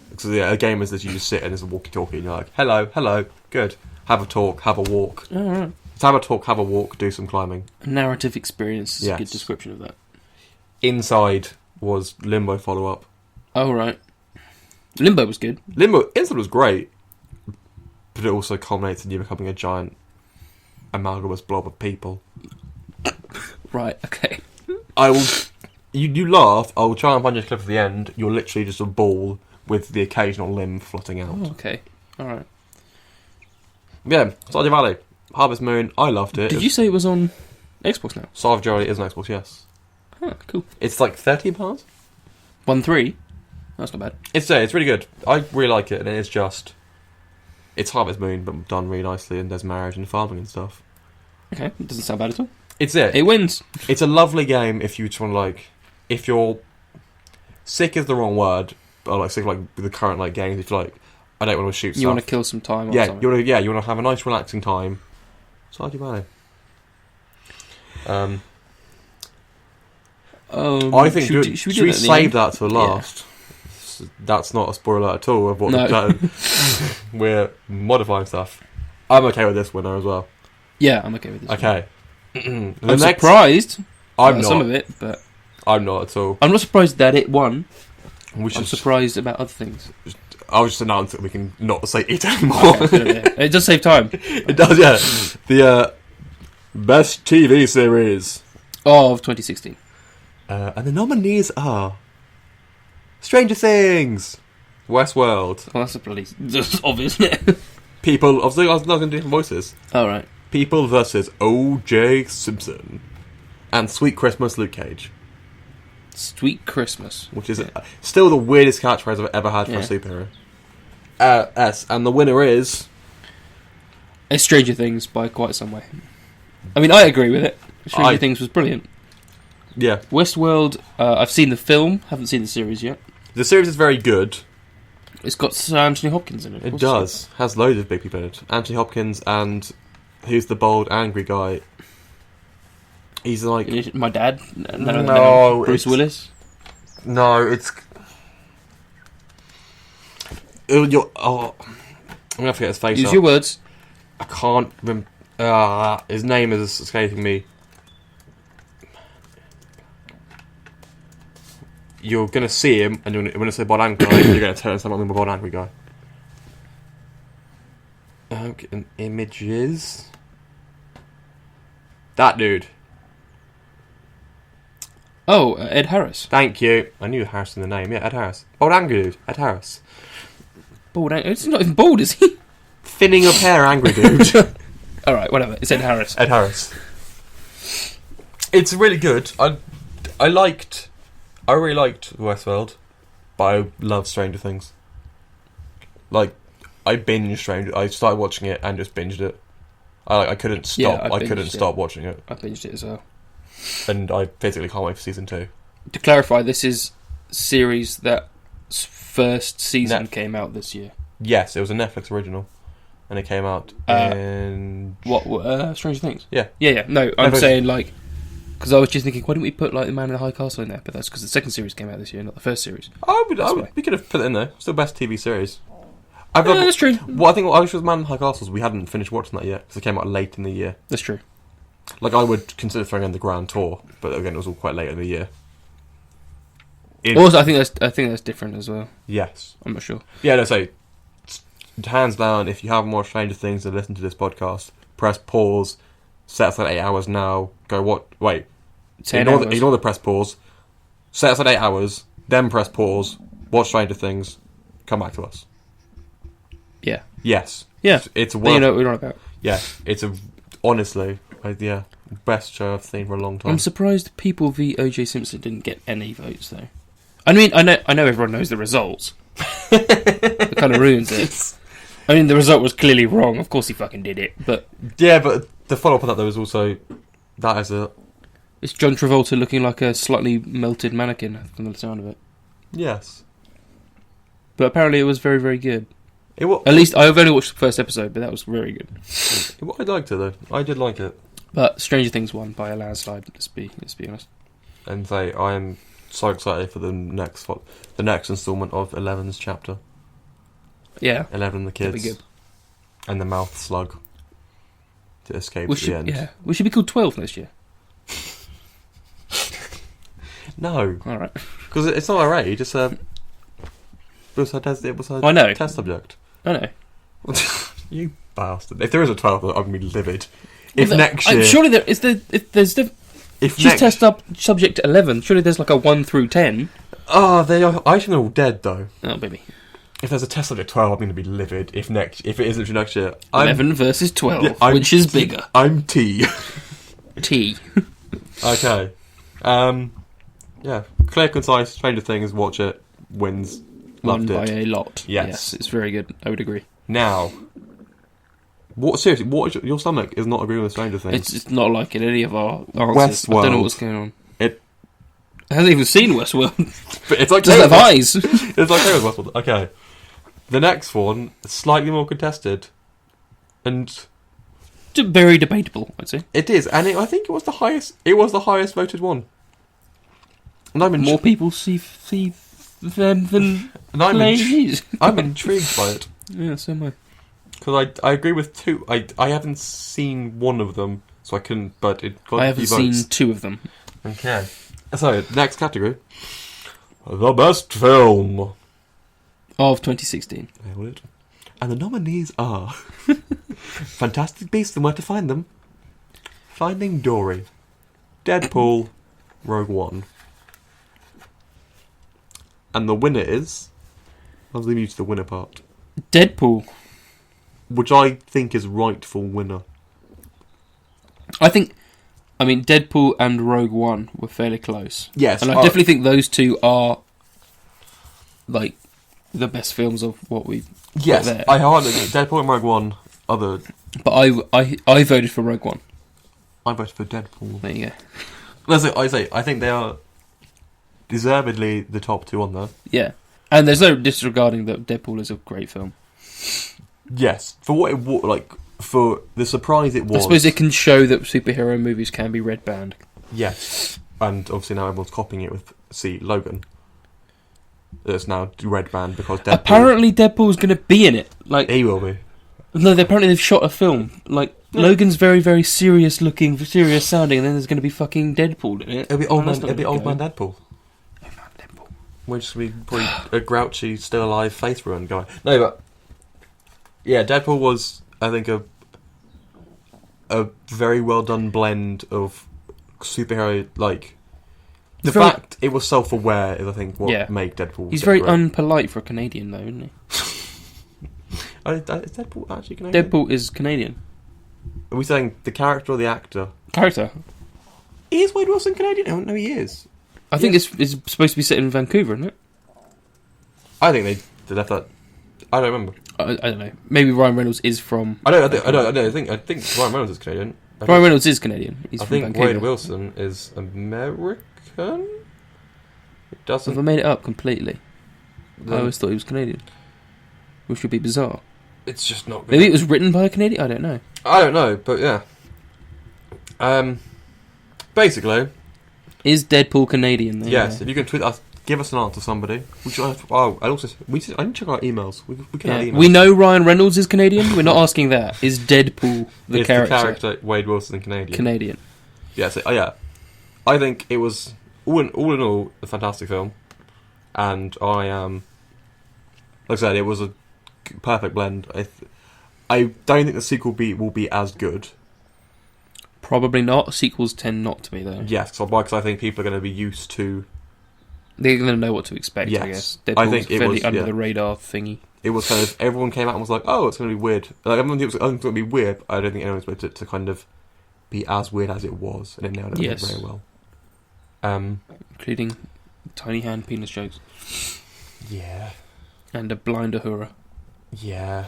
Because a game is that you just sit and there's a walkie-talkie and you're like, hello, good. Have a talk, have a walk. Oh, right. So have a talk, have a walk, do some climbing. A narrative experience is Yes. a good description of that. Inside was Limbo follow-up. Oh, right. Limbo was good. Inside was great, but it also culminates in you becoming a giant amalgamous blob of people. Right, okay. I will... You laugh, I will try and find you a clip at the end. You're literally just a ball with the occasional limb floating out. Oh, okay. Alright. Yeah, Stardew Valley. Harvest Moon, I loved it. Did you say it was on Xbox now? Stardew Valley is on Xbox, yes. Huh, cool. It's like £13? 1.3? That's not bad. It's really good. I really like it, and it's just... It's Harvest Moon, but done really nicely, and there's marriage and farming and stuff. Okay, it doesn't sound bad at all. It's it. It wins. It's a lovely game if you just want to, like... If you're... Sick is the wrong word, but like sick like the current like games, if you're like, I don't want to shoot stuff. You want to kill some time or yeah, something. you want to have a nice relaxing time. Stardew Valley. I think should we save that to last? Yeah. That's not a spoiler at all of what we've done. We're modifying stuff. I'm okay with this winner as well. Yeah, I'm okay with this. Okay. I'm surprised. I'm not. Some of it, but I'm not at all. I'm not surprised that it won. I'm surprised about other things. I'll just announce that we can not say it anymore. Okay, it does save time. It does, yeah. The best TV series of 2016. And the nominees are Stranger Things, Westworld. Well, that's a bloody just obvious, isn't it? People. I was not going to do different voices. All right. People versus O.J. Simpson, and Sweet Christmas, Luke Cage. Sweet Christmas, which is still the weirdest catchphrase I've ever had for a superhero. And the winner is Stranger Things by quite some way. I mean, I agree with it. Stranger Things was brilliant. Yeah. Westworld, I've seen the film, haven't seen the series yet. The series is very good. It's got Sir Anthony Hopkins in it. It does. Has loads of big people in it. Anthony Hopkins and who's the bold, angry guy? He's like... My dad? No. Bruce Willis? No, it's... I'm going to forget his face. Use your words. I can't remember... his name is escaping me. You're going to see him, and you're going to say bold, angry guy, you're going to turn someone into a bold, angry guy. Okay, images... That dude. Oh, Ed Harris. Thank you. I knew Harris in the name. Yeah, Ed Harris. Bald angry dude. Ed Harris. Bald angry? He's not even bald, is he? Thinning of hair angry dude. Alright, whatever. It's Ed Harris. Ed Harris. It's really good. I really liked Westworld, but I love Stranger Things. Like, I binged Stranger... I started watching it and just binged it. I couldn't stop. I couldn't stop watching it. I binged it as well. And I physically can't wait for season 2. to clarify, this is series that first season came out this year. Yes, it was a Netflix original, and it came out in Stranger Things. Yeah. No, I'm saying like because I was just thinking, why didn't we put like the Man in the High Castle in there? But that's because the second series came out this year, not the first series. We could have put it in there. Still best TV series. That's true. Well, I think what I wish was Man in the High Castles. We hadn't finished watching that yet because it came out late in the year. That's true. Like I would consider throwing in the Grand Tour, but again, it was all quite late in the year. Also, I think that's different as well. Yes, I'm not sure. Yeah, no. So hands down, if you have more Stranger Things and listen to this podcast, press pause. Set aside 8 hours now. Go what? Wait. 10 hours. Ignore the press pause. Set aside 8 hours. Then press pause. Watch Stranger Things. Come back to us. Yeah. Yes. Yeah. It's you know what we're on about. Yeah. It's honestly, best show I've seen for a long time. I'm surprised People v O.J. Simpson didn't get any votes though. I mean, I know everyone knows the results. It kind of ruins it. I mean, the result was clearly wrong. Of course, he fucking did it. But yeah, but the follow up on that there was also that is a. It's John Travolta looking like a slightly melted mannequin from the sound of it. Yes. But apparently, it was very, very good. At least I've only watched the first episode, but that was very good. I liked it though. I did like it. But Stranger Things won by a landslide. Let's be honest. And I am so excited for the next instalment of 11's chapter. Yeah, 11 the kids, that'd be good. And the mouth slug to escape at the end. Yeah, we should be called 12 next year. No, all right, because it's not our age. It was her test subject. I know. You bastard! If there is a 12, I'm gonna be livid. If next year, surely there is she's test up subject 11. Surely there's like a 1 through 10. Oh, they are. I think they're all dead though. Oh, baby. If there's a test subject 12, I'm going to be livid. If it isn't next year, 11 versus 12, which is bigger? I'm T. T. Okay. Yeah. Clear, concise. Stranger Things. Watch it. Wins. Won Loved by it. a lot. Yes, it's very good. I would agree. Now, what is your stomach is not agreeing with Stranger Things? It's not liking any of our answers. Westworld. I don't know what's going on. It hasn't even seen Westworld. But it's like doesn't have eyes. It's like Westworld. Okay. The next one, slightly more contested, and very debatable, I'd say. it is, and I think it was the highest. It was the highest voted one. And I'm more people see them than ladies. I'm intrigued by it. Yeah, so am I. Because I agree with two. I haven't seen one of them, so I couldn't. But it got I haven't seen 2 of them. Okay. So next category, the best film of 2016. And the nominees are Fantastic Beasts and Where to Find Them, Finding Dory, Deadpool, Rogue One. And the winner is... I'll leave you to the winner part. Deadpool. Which I think is rightful winner. I mean, Deadpool and Rogue One were fairly close. Yes. And I definitely think those two are, like, the best films of what we've got there. I hardly Deadpool and Rogue One are the... But I voted for Rogue One. I voted for Deadpool. There you go. I think they are deservedly the top 2 on there. Yeah. And there's no disregarding that Deadpool is a great film. Yes. For what it was, like, for the surprise it was... I suppose it can show that superhero movies can be red banned. Yes. And obviously now everyone's copying it with, Logan. It's now red banned because Deadpool... Apparently Deadpool's going to be in it. Like, he will be. No, apparently they've shot a film. Like, Logan's very, very serious looking, serious sounding, and then there's going to be fucking Deadpool in it. It'll be old man Deadpool. We'll just be probably a grouchy, still alive, face ruin guy. No, but... Yeah, Deadpool was, I think, a very well done blend of superhero, like... The fact it was self-aware is, I think, what made Deadpool... He's very unpolite for a Canadian, though, isn't he? Is Deadpool actually Canadian? Deadpool is Canadian. Are we saying the character or the actor? Character. Is Wade Wilson Canadian? I don't know he is. I think it's supposed to be set in Vancouver, isn't it? I think they left that... I don't remember. I don't know. Maybe Ryan Reynolds is from... I think Ryan Reynolds is Canadian. Ryan Reynolds is Canadian. He's I from think Vancouver. Wade Wilson is American? It doesn't. Have I made it up completely? Then I always thought he was Canadian, which would be bizarre. it's just not. Good. Maybe it was written by a Canadian. I don't know. I don't know, but yeah. Basically, Is Deadpool Canadian? Then? yes. If you can tweet us, give us an answer, somebody. I also I need to check our emails. We can have emails. We know Ryan Reynolds is Canadian. We're not asking that. Is Deadpool the Is character? the character Wade Wilson Canadian? Canadian. Yeah, so, yeah. I think it was all in all a fantastic film, and I like I said, it was a perfect blend. I don't think the sequel will be as good. Probably not. Sequels tend not to be though. Yes, because I think people are going to be used to. They're going to know what to expect. Yes. I guess. I Deadpool's think it fairly was, under yeah. the radar thingy. It was kind of everyone came out and was like, "Oh, it's going to be weird." Like everyone thought it was going to be weird. But I don't think anyone expected it to kind of be as weird as it was, and it nailed it very well. Including tiny hand penis jokes Yeah, and a blind Uhura. yeah,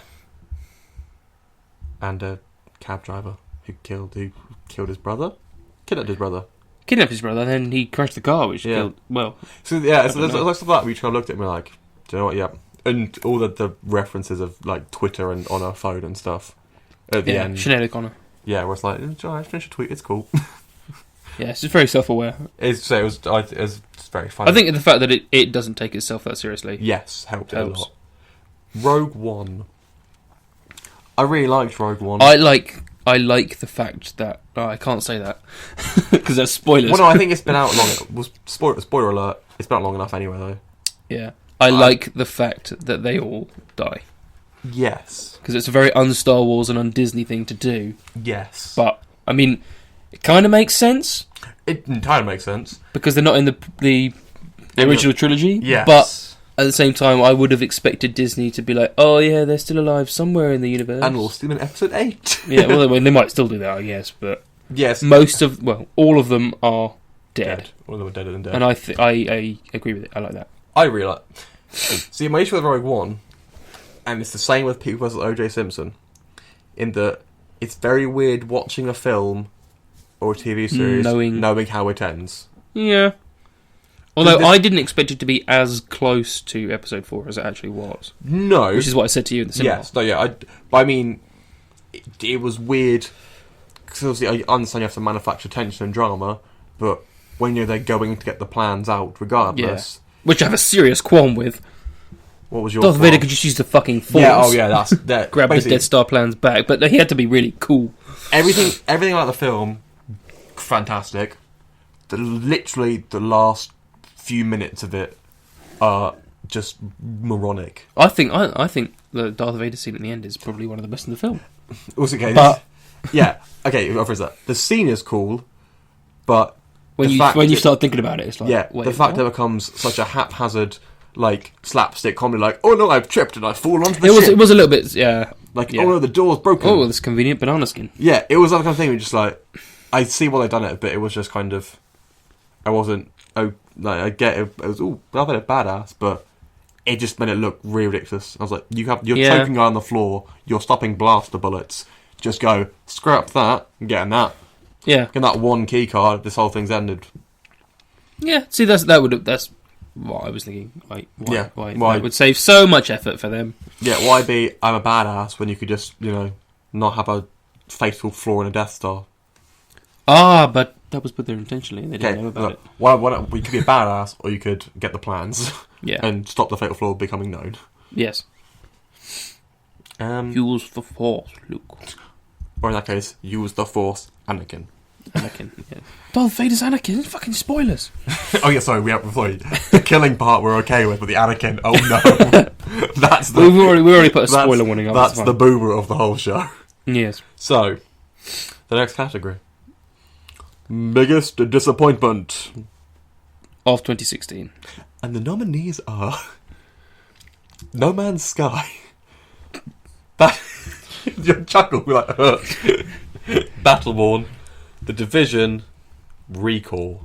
and a cab driver who killed his brother, kidnapped his brother. Kidnapped his brother, then he crashed the car, which Yeah. killed. Well, So yeah, so don't there's know. like stuff like that. We kind of looked at it and we're like, do you know what? Yeah, and all the references of like Twitter and on our phone and stuff at the yeah, end. Sinead O'Connor. Yeah, where it's like, I finished a tweet. It's cool. Yeah, it's just very self-aware. It was just very funny. I think the fact that it doesn't take itself that seriously. yes, helped it a Helps. lot. Rogue One. I really liked Rogue One. I like the fact that I can't say that because that's spoilers. Well, no, I think it's been out long. Was spoiler alert? It's been out long enough anyway, though. Yeah, I like the fact that they all die Yes. because it's a very un-Star Wars and un-Disney thing to do. Yes. But I mean, it kind of makes sense it entirely makes sense. because they're not in the original trilogy. Yes. But at the same time, I would have expected Disney to be like, "Oh yeah, they're still alive somewhere in the universe." And we'll see them in episode 8. Yeah, well, they might still do that, I guess. But yes. all of them are dead. All of them are dead and dead. And I agree with it. I like that. I really like. See, my issue with Rogue One, and it's the same with people vs. O.J. Simpson, in that it's very weird watching a film or a TV series knowing how it ends. Yeah. Although I didn't expect it to be as close to Episode 4 as it actually was. No. Which is what I said to you in the cinema. Yes. No. Yeah. But I mean, it was weird because obviously I understand you have to manufacture tension and drama, but when they're going to get the plans out, regardless. Yeah. Which I have a serious qualm with. What was your? Darth Vader could just use the fucking Force. Yeah. Oh yeah. That's that. Grab the Death Star plans back, but he had to be really cool. Everything about the film, fantastic. Literally the last few minutes of it are just moronic. I think the Darth Vader scene at the end is probably one of the best in the film. Also, okay, But yeah, okay. What is that? The scene is cool, but when you start thinking about it, it's like the fact that it becomes such a haphazard, like slapstick comedy, like oh no, I've tripped and I fall onto the ship. It was a little bit like oh no, the door's broken. Oh, this convenient banana skin. Yeah, it was that kind of thing. Where just like I see why they've done it, but it was just kind of I wasn't. Oh, like I get it. It was Darth Vader badass, but it just made it look really ridiculous. I was like, you're choking guy on the floor. You're stopping blaster bullets. Just go scrap that and get in that. Yeah, Get that one key card. This whole thing's ended. Yeah, see, that's what I was thinking. Like, why that would save so much effort for them. Yeah, why be I'm a badass when you could just not have a fatal flaw in a Death Star? But that was put there intentionally. And they didn't know about it. Why not? You could be a badass, or you could get the plans. Yeah, and stop the fatal flaw becoming known. Yes. Use the Force, Luke. Or in that case, use the Force, Anakin. Anakin. Yeah. Darth Vader's Anakin. Fucking spoilers. Oh yeah, sorry. The killing part we're okay with, but the Anakin. Oh no, that's the. We already put a spoiler warning on. That's the boomer of the whole show. Yes. So, the next category: biggest disappointment of 2016, and the nominees are No Man's Sky. That your chuckle like Battleborn, The Division, Recall.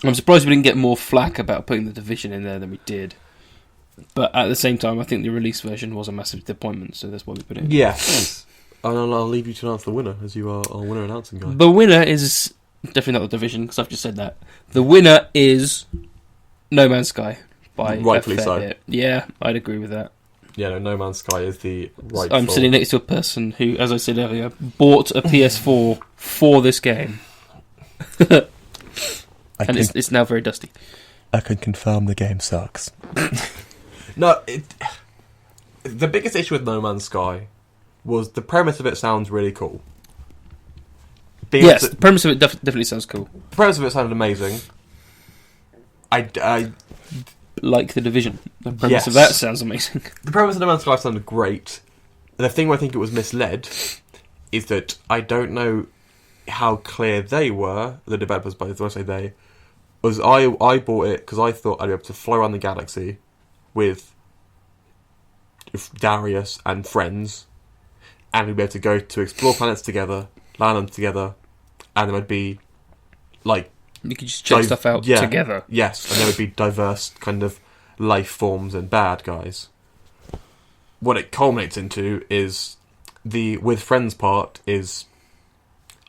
I'm surprised we didn't get more flack about putting The Division in there than we did. But at the same time, I think the release version was a massive disappointment, so that's why we put it in. Yes. And I'll leave you to announce the winner, as you are our winner announcing guy. The winner is Definitely not The Division, because I've just said that. The winner is No Man's Sky. By Rightfully a fair so. bit. Yeah, I'd agree with that. Yeah, No Man's Sky is the rightful... I'm sitting next to a person who, as I said earlier, bought a PS4 for this game. And it's now very dusty. I can confirm the game sucks. No, the biggest issue with No Man's Sky was the premise of it sounds really cool. The premise of it definitely sounds cool. The premise of it sounded amazing. I Like The Division. The premise of that sounds amazing. The premise of No Man's Sky sounded great. The thing where I think it was misled is that I don't know how clear they were, the developers, but when I say they, was I bought it because I thought I'd be able to fly around the galaxy with Darius and friends, and we'd be able to go to explore planets together, land them together, and there would be, like... You could just check stuff out together. Yes, and there would be diverse kind of life forms and bad guys. What it culminates into is the with friends part is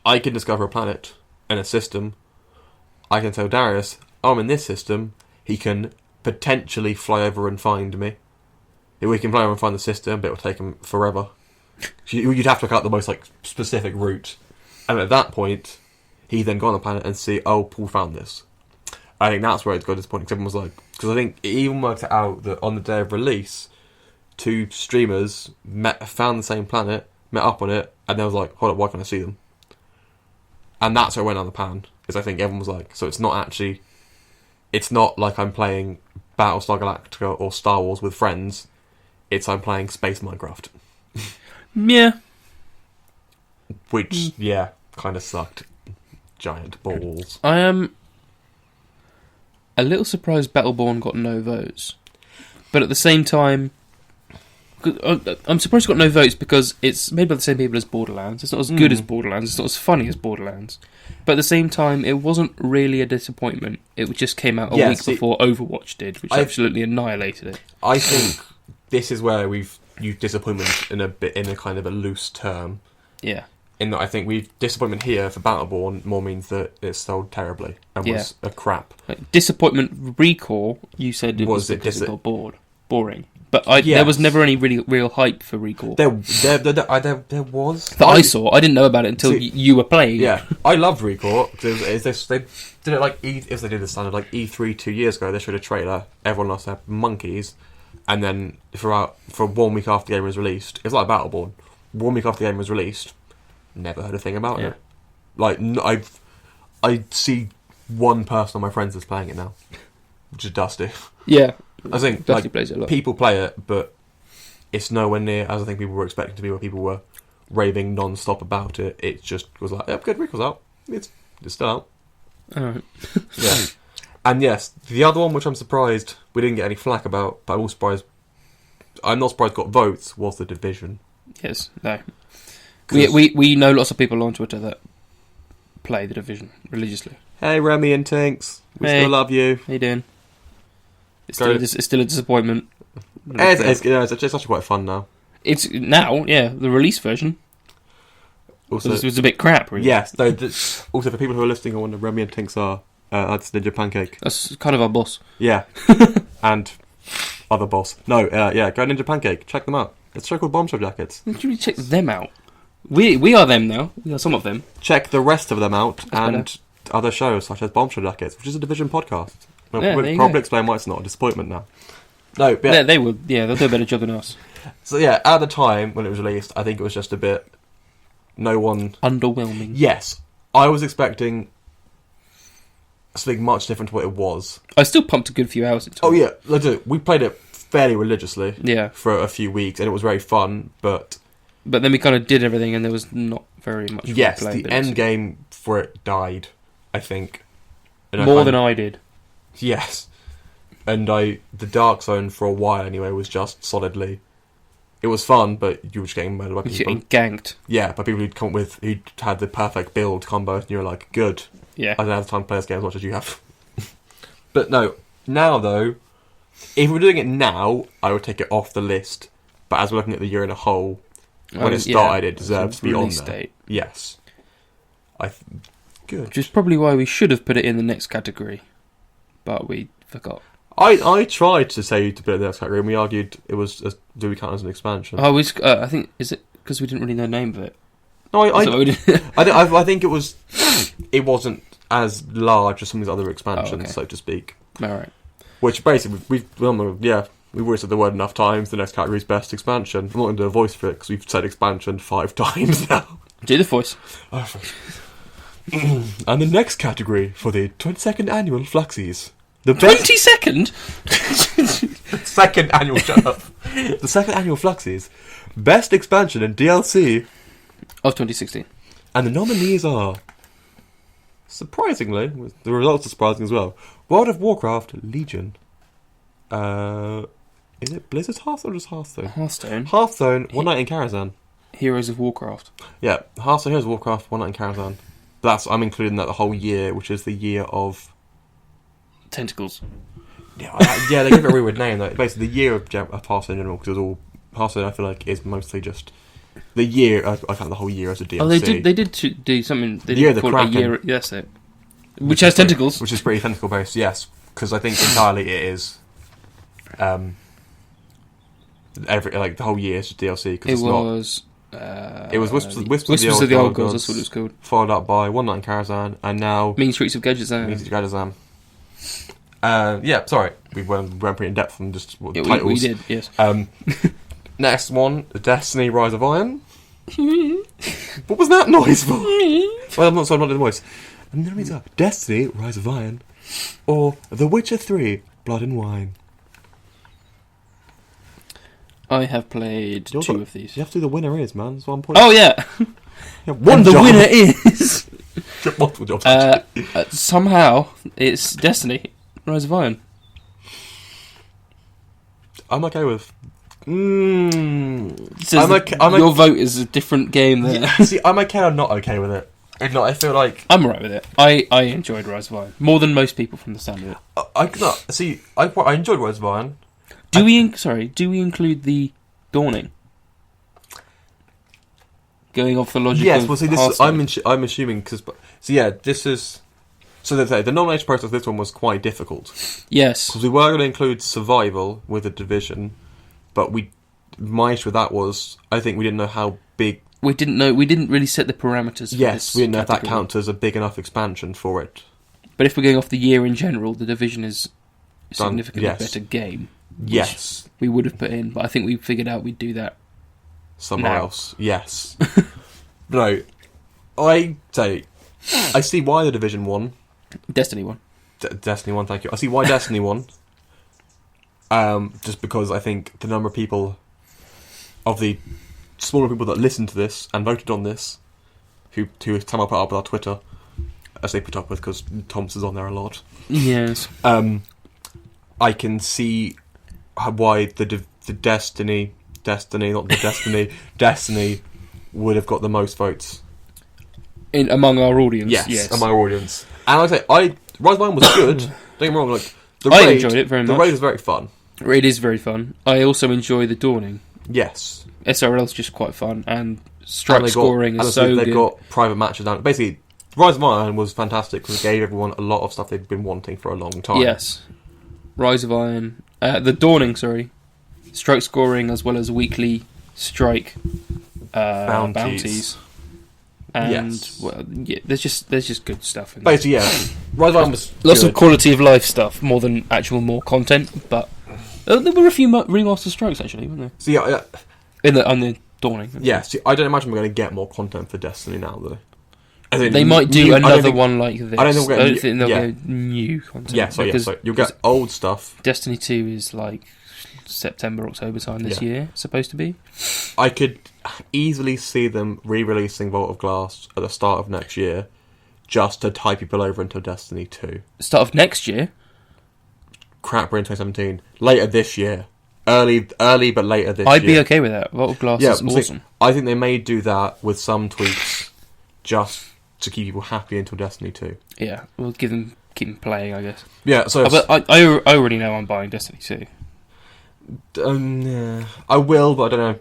I can discover a planet and a system. I can tell Darius, I'm in this system. He can potentially fly over and find me. We can fly over and find the system, but it will take him forever. You'd have to look out the most specific route. And at that point, he then go on the planet and see, oh, Paul found this. I think that's where it got disappointing. Because everyone was like, because I think it even worked out that on the day of release, 2 streamers found the same planet, met up on it, and they was like, hold up, why can't I see them? And that's where it went down the pan. Is I think everyone was like, so it's not like I'm playing Battlestar Galactica or Star Wars with friends. It's I'm playing Space Minecraft. Yeah. Which, kind of sucked. Giant balls. I am a little surprised Battleborn got no votes. But at the same time, I'm surprised it got no votes because it's made by the same people as Borderlands. It's not as good as Borderlands. It's not as funny as Borderlands. But at the same time, it wasn't really a disappointment. It just came out a week before Overwatch did, which absolutely annihilated it. I think this is where we've used disappointment in a kind of a loose term. Yeah. In that I think disappointment here for Battleborn more means that it sold terribly and was a crap. Disappointment Recall, you said it was because it got boring. But there was never any really real hype for Recall. There was. That I saw. I didn't know about it until you were playing. Yeah, I loved Recall. They did it like if they did the standard like E3 2 years ago. They showed a trailer. Everyone lost their monkeys, and then for 1 week after the game was released, it was like Battleborn. 1 week after the game was released, never heard a thing about it. Like I see one person on my friends that's playing it now, which is Dusty. Yeah. I think Dusty plays it a lot. People play it, but it's nowhere near as I think people were expecting to be. Where people were raving non-stop about it. It just was like, "Yep, good. Recall's out. It's still out." Alright. Yeah. And yes, the other one, which I'm surprised we didn't get any flack about, but I'm not surprised got votes, was The Division. Yes. No. We know lots of people on Twitter that play The Division religiously. Hey, Remy and Tinks, we still love you. How you doing? It's still a disappointment. It's actually quite fun now. It's now, the release version. Also, it was a bit crap, really. Yes. No, also, for people who are listening, I wonder Remy and Tinks are. That's Ninja Pancake. That's kind of our boss. Yeah. And other boss. No, go Ninja Pancake. Check them out. It's a show called Bombshell Jackets. You should check them out. We are them now. We are some of them. Check the rest of them out That's and better. Other shows such as Bombshell Jackets, which is a Division podcast. We'll probably explain why it's not a disappointment now. No, but they will. Yeah, they'll do a better job than us. So at the time when it was released, I think it was just a bit. No one underwhelming. Yes, I was expecting something much different to what it was. I still pumped a good few hours into it. Oh yeah, let's do it. We played it fairly religiously. Yeah. For a few weeks, and it was very fun. But then we kind of did everything, and there was not very much. Yes, the end game for it died. I think more than I did. Yes, and the Dark Zone for a while anyway was just solidly. It was fun, but you were just getting murdered by people. Getting ganked. Yeah, by people who'd had the perfect build combo, and you were like, good. Yeah. I don't have time to play this game as much as you have. But no, now though, if we're doing it now, I would take it off the list. But as we're looking at the year in a whole, when it started, it deserves to be on there. Date. Yes. Good. Which is probably why we should have put it in the next category, but we forgot. I tried to say to put it in the next category, and we argued it was. Do we count as an expansion? Oh, I think is it because we didn't really know the name of it. No, I think it was. It wasn't as large as some of these other expansions, so to speak. All right. Which basically we've already said the word enough times. The next category is best expansion. I'm not going to do a voice for it because we've said expansion 5 times now. Do the voice. And the next category for the 22nd Annual Fluxies. The 22nd? Second annual, shut up. The Second Annual Fluxies. Best expansion and DLC of 2016. And the nominees are, surprisingly, the results are surprising as well, World of Warcraft Legion. Is it Blizzard's Hearthstone or just Hearthstone? Hearthstone, One Night in Karazhan. Heroes of Warcraft. Yeah, Hearthstone, Heroes of Warcraft, One Night in Karazhan. I'm including that the whole year, which is the year of... Tentacles. Yeah, they give it a really weird name. Though. Basically, the year of Hearthstone in general, because it was all... Hearthstone, I feel like, is mostly just... The year, I count the whole year as a DLC. Oh, they did do something... They did call Kraken. it a year... Yes, it. Which has tentacles. Which is pretty tentacle-based, yes. Because I think entirely it is... the whole year is just DLC. Cause it was Whispers of the Old Gods, that's what it was called. Followed up by One Night in Karazhan, and now... Mean Streets of Gadgetzan. Yeah, sorry. We went pretty in depth on just titles. We did, yes. Next one, Destiny Rise of Iron. What was that noise for? Well, I'm not doing the voice. And then it's up Destiny Rise of Iron or The Witcher 3 Blood and Wine. I have played 2 of these. You have to do the winner is, man. That's 1 point. Oh, yeah. One the winner is... multiple jobs, somehow, it's Destiny Rise of Iron. I'm okay with... Your vote is a different game there. Yeah, see, I'm okay or not okay with it. If not, I feel like... I'm alright with it. I enjoyed Rise of Iron. More than most people from the sound of it. I enjoyed Rise of Iron. Do we include the Dawning? Going off the logic yes, of well, see, this I'm assuming... this is... So the nomination process of this one was quite difficult. Yes. Because we were going to include Survival with a division, but my issue with that was, I think we didn't know how big... We didn't really set the parameters for this we didn't know if that category. counts as a big enough expansion for it. But if we're going off the year in general, the division is a significantly better game. Yes. We would have put in, but I think we figured out we'd do that somewhere else. Yes. No. I see why the Division won. Destiny won. Destiny won, thank you. I see why Destiny won. Just because I think the number of people, of the smaller people that listened to this and voted on this, who Tom put up with our Twitter, as they put up with, because Tom's is on there a lot. Yes. I can see why the Destiny would have got the most votes among our audience. Yes, among our audience. And like I say, Rise of Iron was good. Don't get me wrong. I enjoyed it very much. The raid was very fun. It is very fun. I also enjoy the Dawning. Yes. SRL's just quite fun, and strike scoring is so good. They've got private matches down. Basically, Rise of Iron was fantastic because it gave everyone a lot of stuff they've been wanting for a long time. Yes. Rise of Iron. The Dawning, sorry. Strike scoring as well as weekly strike bounties. And there's just good stuff in there. Basically, yeah. Rise of Iron was lots of quality of life stuff, more than more content, but there were a few remaster strikes actually, weren't there? So on the Dawning. Yeah, see, I don't imagine we're going to get more content for Destiny now, though. They might do another one like this. I don't think they'll go new content. Yeah, so you'll get old stuff. Destiny 2 is like September, October time this year, supposed to be. I could easily see them re-releasing Vault of Glass at the start of next year, just to tie people over into Destiny 2. Start of next year? Crap, we're in 2017. Later this year. Early, but later this year. I'd be okay with that. Vault of Glass is awesome. I think they may do that with some tweaks, just to keep people happy until Destiny 2. Yeah, we'll keep them playing, I guess. Yeah, so... But I already know I'm buying Destiny 2. Yeah. I will, but I don't know.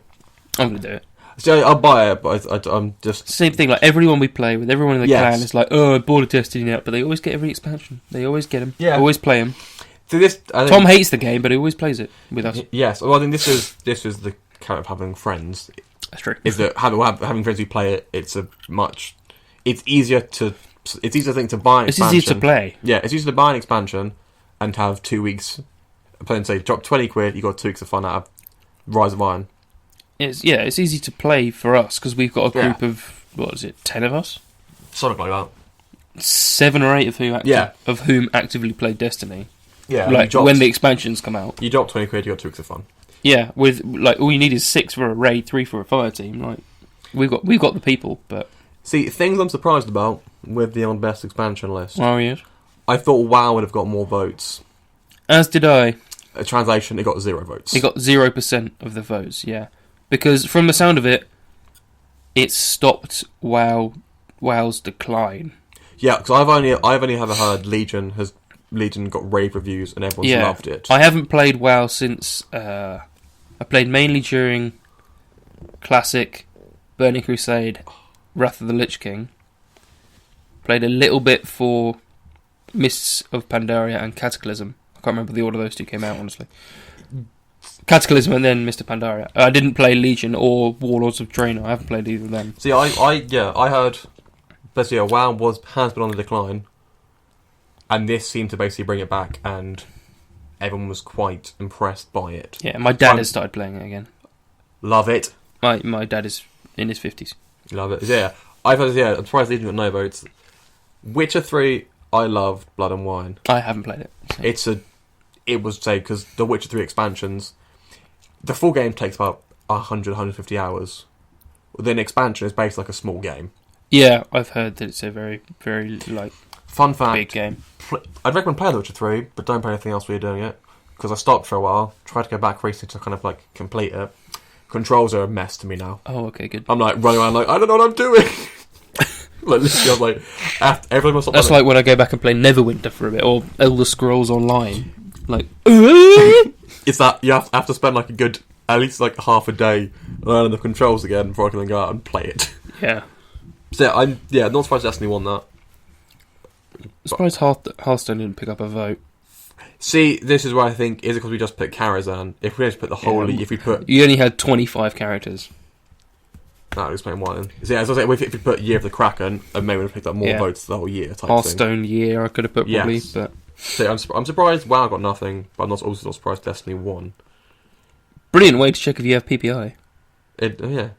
I'm going to do it. So I'll buy it, but I'm just... Same thing, like everyone we play with, everyone in the Yes. clan is like, oh, I bought a Destiny now, but they always get every expansion. They always get them. Yeah. Always play them. So this, I think, Tom hates the game, but he always plays it with us. Yes, well, I think this is the kind of having friends. That's true. Is that having friends who play it? It's easier to think to buy an It's expansion. easier to play. Yeah, it's easier to buy an expansion and have 2 weeks. Playing, say, drop 20 quid, you got 2 weeks of fun out of Rise of Iron. It's easy to play for us because we've got a group of, what is it, 10 of us? Something like that. 7 or 8 of whom actively play Destiny. Yeah, Like when the expansions come out. You drop 20 quid, you got 2 weeks of fun. Yeah, with like all you need is 6 for a raid, 3 for a fire team. Like we've got the people, but See, things I'm surprised about with the on best expansion list. oh yes, I thought WoW would have got more votes. as did I. A translation, it got 0 votes. It got 0% of the votes. Yeah, because from the sound of it, it stopped WoW's decline. Yeah, because I've only ever heard Legion got rave reviews and everyone's loved it. I haven't played WoW since I played mainly during Classic, Burning Crusade, Wrath of the Lich King. Played a little bit for Mists of Pandaria and Cataclysm. I can't remember the order those two came out, honestly. Cataclysm and then Mr. Pandaria. I didn't play Legion or Warlords of Draenor. I haven't played either of them. See, I heard, basically, WoW has been on the decline, and this seemed to basically bring it back, and everyone was quite impressed by it. Yeah, my dad has started playing it again. Love it. My dad is in his 50s. Love it. Yeah, I'm surprised Legion got no votes. Witcher 3, I loved Blood and Wine. I haven't played it. So. It was, say, because the Witcher 3 expansions, the full game takes about 100, 150 hours. Then the expansion is basically like a small game. Yeah, I've heard that it's a very, very, Fun fact, big game. I'd recommend playing The Witcher 3, but don't play anything else while you're doing it. Because I stopped for a while, tried to go back recently to kind of complete it. Controls are a mess to me now. Oh, okay, good. I'm running around I don't know what I'm doing. Literally, I was after everyone stopped That's playing. like when I go back and play Neverwinter for a bit, or Elder Scrolls Online. It's that you have to spend a good, at least half a day learning the controls again before I can then go out and play it. Yeah. So I'm not surprised Destiny won that. I'm surprised Hearthstone didn't pick up a vote. See, this is where I think, is it because we just put Karazhan? If we just put the whole, if we put... You only had 25 characters. That would explain why then. See, as I say, if we put Year of the Kraken, I may have picked up more votes the whole year type Hearthstone year I could have put probably, Yes. but... So I'm surprised WoW got nothing, but I'm also not surprised Destiny won. Brilliant way to check if you have PPI. Yeah.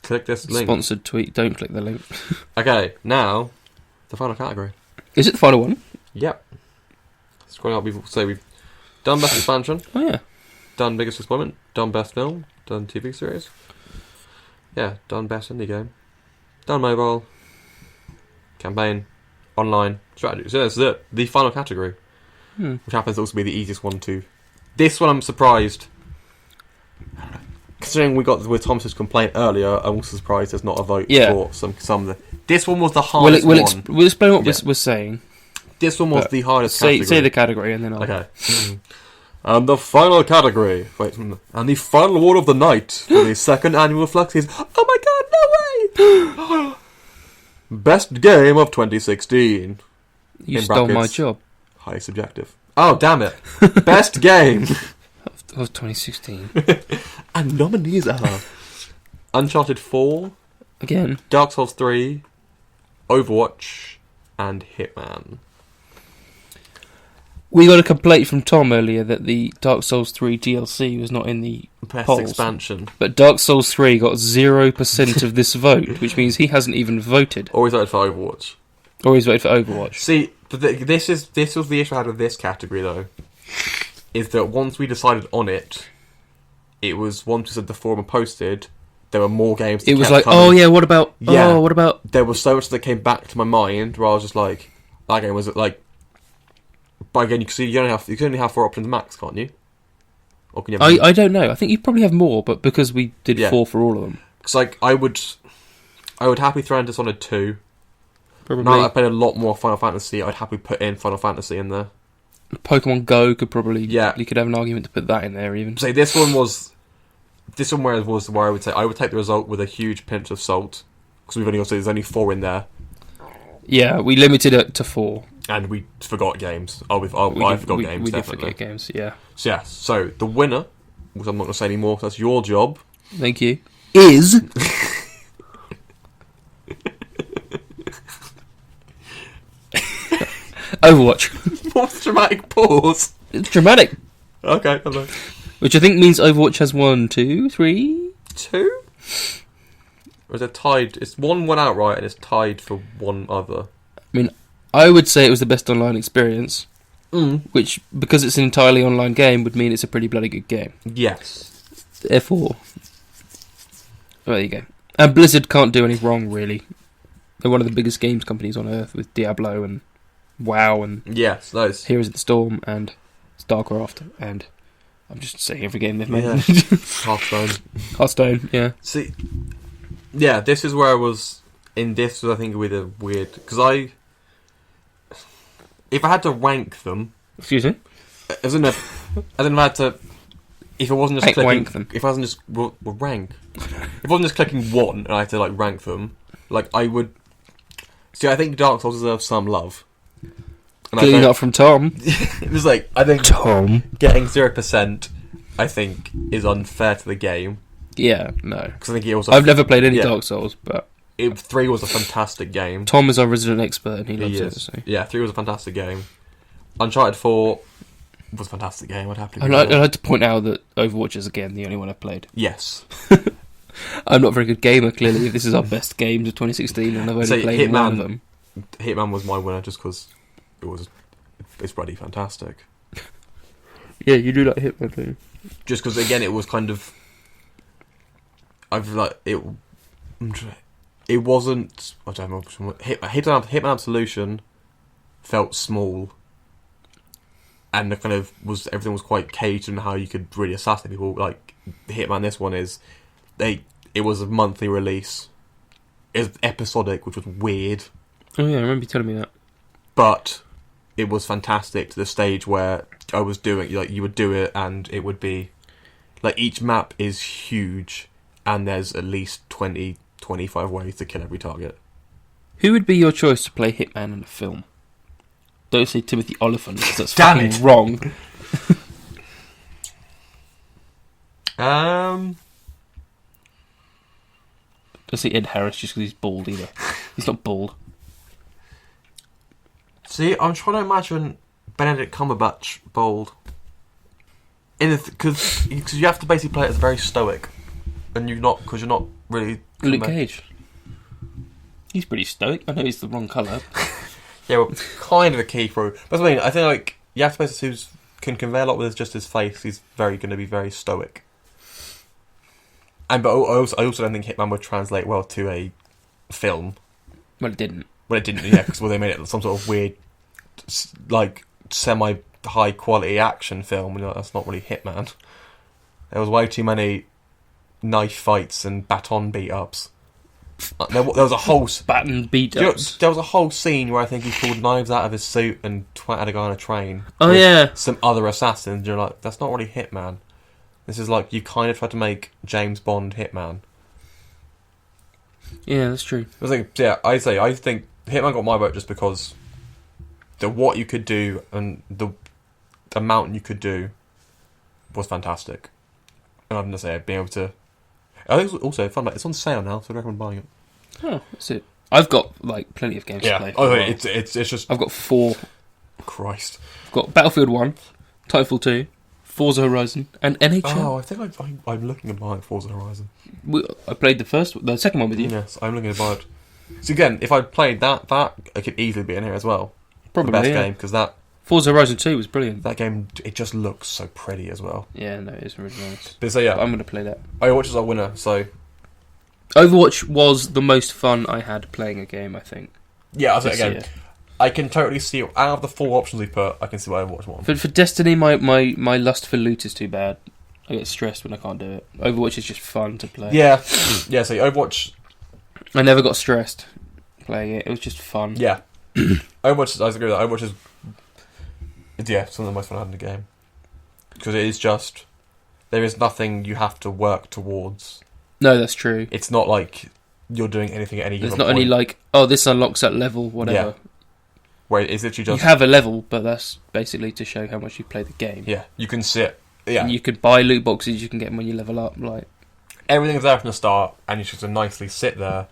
Click this link. Sponsored tweet, don't click the link. Okay, now, the final category. Is it the final one? Yep. Scrolling up, we've done best expansion, Oh yeah. done biggest disappointment, done best film, done TV series. Yeah, done best indie game, done mobile, campaign, online, strategy. So this is it, the final category, which happens to also be the easiest one to. This one I'm surprised. Considering we got with Thomas's complaint earlier, I'm also surprised there's not a vote for some of the. This one was the hardest one. We'll explain what we're saying. This one was the hardest category. Say the category and then I'll... Okay. And the final category. And the final award of the night for the second annual Fluxies. Oh my god, no way! Best game of 2016. You in stole my brackets, job. Highly subjective. Oh, damn it. Best game. Of 2016. And nominees are Uncharted 4, Again. Dark Souls 3, Overwatch, and Hitman. We got a complaint from Tom earlier that the Dark Souls 3 DLC was not in the Best polls. expansion. But Dark Souls 3 got 0% of this vote, which means he hasn't even voted. Always voted for Overwatch. Or he's voted for Overwatch. See, but this was the issue I had with this category though. Is that once we decided on it, it was once we said the forum posted, there were more games. That It was kept like, coming. oh yeah, what about? Yeah. Oh, what about? There was so much that came back to my mind where I was just like, that game was like. But again, you can only have 4 options max, can't you? Or can you have I don't know. I think you probably have more, but because we did 4 for all of them, because I would happily throw in Dishonored 2. probably. Now that I've played a lot more Final Fantasy, I'd happily put in Final Fantasy in there. Pokemon Go could probably. Yeah. You could have an argument to put that in there even. So this one was this one was where I would take the result with a huge pinch of salt, because there's only 4 in there, Yeah, we limited it to 4. and we forgot games. I forgot games. We did definitely. forget games. Yeah. So the winner, which I'm not going to say anymore, 'cause that's your job. Thank you. Is Overwatch. What's the dramatic pause? It's dramatic. Okay, hello. Which I think means Overwatch has 1, 2, 3. 2? Or is it tied? It's 1 outright, and it's tied for 1 other. I would say it was the best online experience, Mm. which, because it's an entirely online game, would mean it's a pretty bloody good game. Yes. Therefore, there you go. And Blizzard can't do any wrong, really. They're one of the biggest games companies on Earth, with Diablo and WoW and Yes, nice. Heroes of the Storm and StarCraft, and I'm just saying every game they've made. Yeah. Hearthstone. Hearthstone, yeah. See, yeah, this is where I was. In this, I think, with a weird, because if I had to rank them, Excuse me? as in if I had to, if I wasn't just clicking, Rank them. if I wasn't just rank, if I wasn't just clicking 1 and I had to like rank them, like I would. See, I think Dark Souls deserves some love. And Clearly not from Tom. It was like, I think Tom. getting 0%, I think, is unfair to the game. Yeah, no. Because I think it also. I've never played any yeah. Dark Souls, but 3 was a fantastic game. Tom is our resident expert and he loves it. is. So. Yeah, 3 was a fantastic game. Uncharted 4 was a fantastic game. I'd happily. I'd like to point out that Overwatch is, again, the only one I've played. Yes. I'm not a very good gamer, clearly. This is our best games of 2016 and I've only played one of them. Hitman was my winner just because it's bloody fantastic. Yeah, you do like Hitman, do you? Just because, again, it was kind of. It wasn't. I don't know. Hitman Absolution felt small, and the kind of everything was quite caged in how you could really assassinate people. Like Hitman, this one is it was a monthly release. It was episodic, which was weird, Oh yeah, I remember you telling me that. but it was fantastic to the stage where I was doing you would do it, and it would be like each map is huge, and there's at least 20, 25 ways to kill every target. Who would be your choice to play Hitman in a film? Don't say Timothy Olyphant, because that's Damn fucking it. wrong. Don't say Ed Harris just because he's bald either. He's not bald. See, I'm trying to imagine Benedict Cumberbatch bald. Because you have to basically play it as very stoic, and you're not really. Luke Cage. He's pretty stoic. I know he's the wrong colour. Yeah, well, kind of a key through. But I mean, I think like you have to play who can convey a lot with just his face. He's going to be very stoic. But I also don't think Hitman would translate well to a film. Well, it didn't. Well, it didn't. Yeah, because they made it some sort of weird, like semi-high quality action film, and that's not really Hitman. There was way too many knife fights and baton beat-ups. There was a whole Baton beat-ups. there was a whole scene where I think he pulled knives out of his suit and twatted a guy on a train. Oh, with yeah. some other assassins. You're like, that's not really Hitman. This is like you kind of tried to make James Bond Hitman. Yeah, that's true. I think Hitman got my vote just because what you could do and the amount you could do was fantastic. And I'm gonna say being able to. I think it's also fun. Like, it's on sale now, so I recommend buying it. Oh, that's it. I've got like plenty of games to play. Oh, it's just. I've got 4. Christ. I've got Battlefield 1, Titanfall 2, Forza Horizon, and NHL. Oh, I think I'm looking at buying Forza Horizon. I played the second one with you. Yes, I'm looking to buy it. So again, if I played that it could easily be in here as well. Probably, the best yeah. game, because that Forza Horizon 2 was brilliant. that game, it just looks so pretty as well. Yeah, no, it's really nice. But so yeah, But I'm going to play that. Overwatch is our winner. So Overwatch was the most fun I had playing a game, I think. yeah, I'll say This again. year. I can totally see out of the 4 options we put, I can see why Overwatch won. For Destiny, my lust for loot is too bad. I get stressed when I can't do it. Overwatch is just fun to play. Yeah, yeah. So Overwatch, I never got stressed playing it. It was just fun. yeah. Overwatch, I agree with that. Overwatch is some of the most fun I had in the game because it is just there is nothing you have to work towards. No, that's true. It's not like you're doing anything at any given There's not point. any like, oh, this unlocks that level, whatever. Yeah. Where it's literally just... You have a level, but that's basically to show how much you play the game. Yeah, you can sit... Yeah. And you can buy loot boxes, you can get them when you level up. Like Everything's there from the start, and you just to nicely sit there,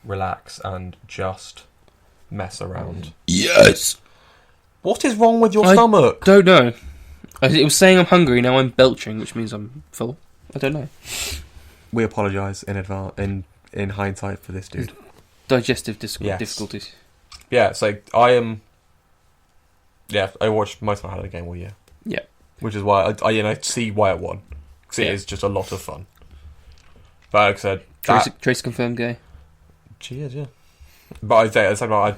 relax, and just mess around. Yes! What is wrong with your stomach? Don't know. It was saying I'm hungry, now I'm belching, which means I'm full. I don't know. We apologise in advance, in hindsight for this dude. Digestive Yes. difficulties. Yeah, so I am... Yeah, I watched most of my game all year. Yeah. Which is why I see why it won. Because it is just a lot of fun. But like I said... Trace confirmed gay. She is, yeah. But I'd say,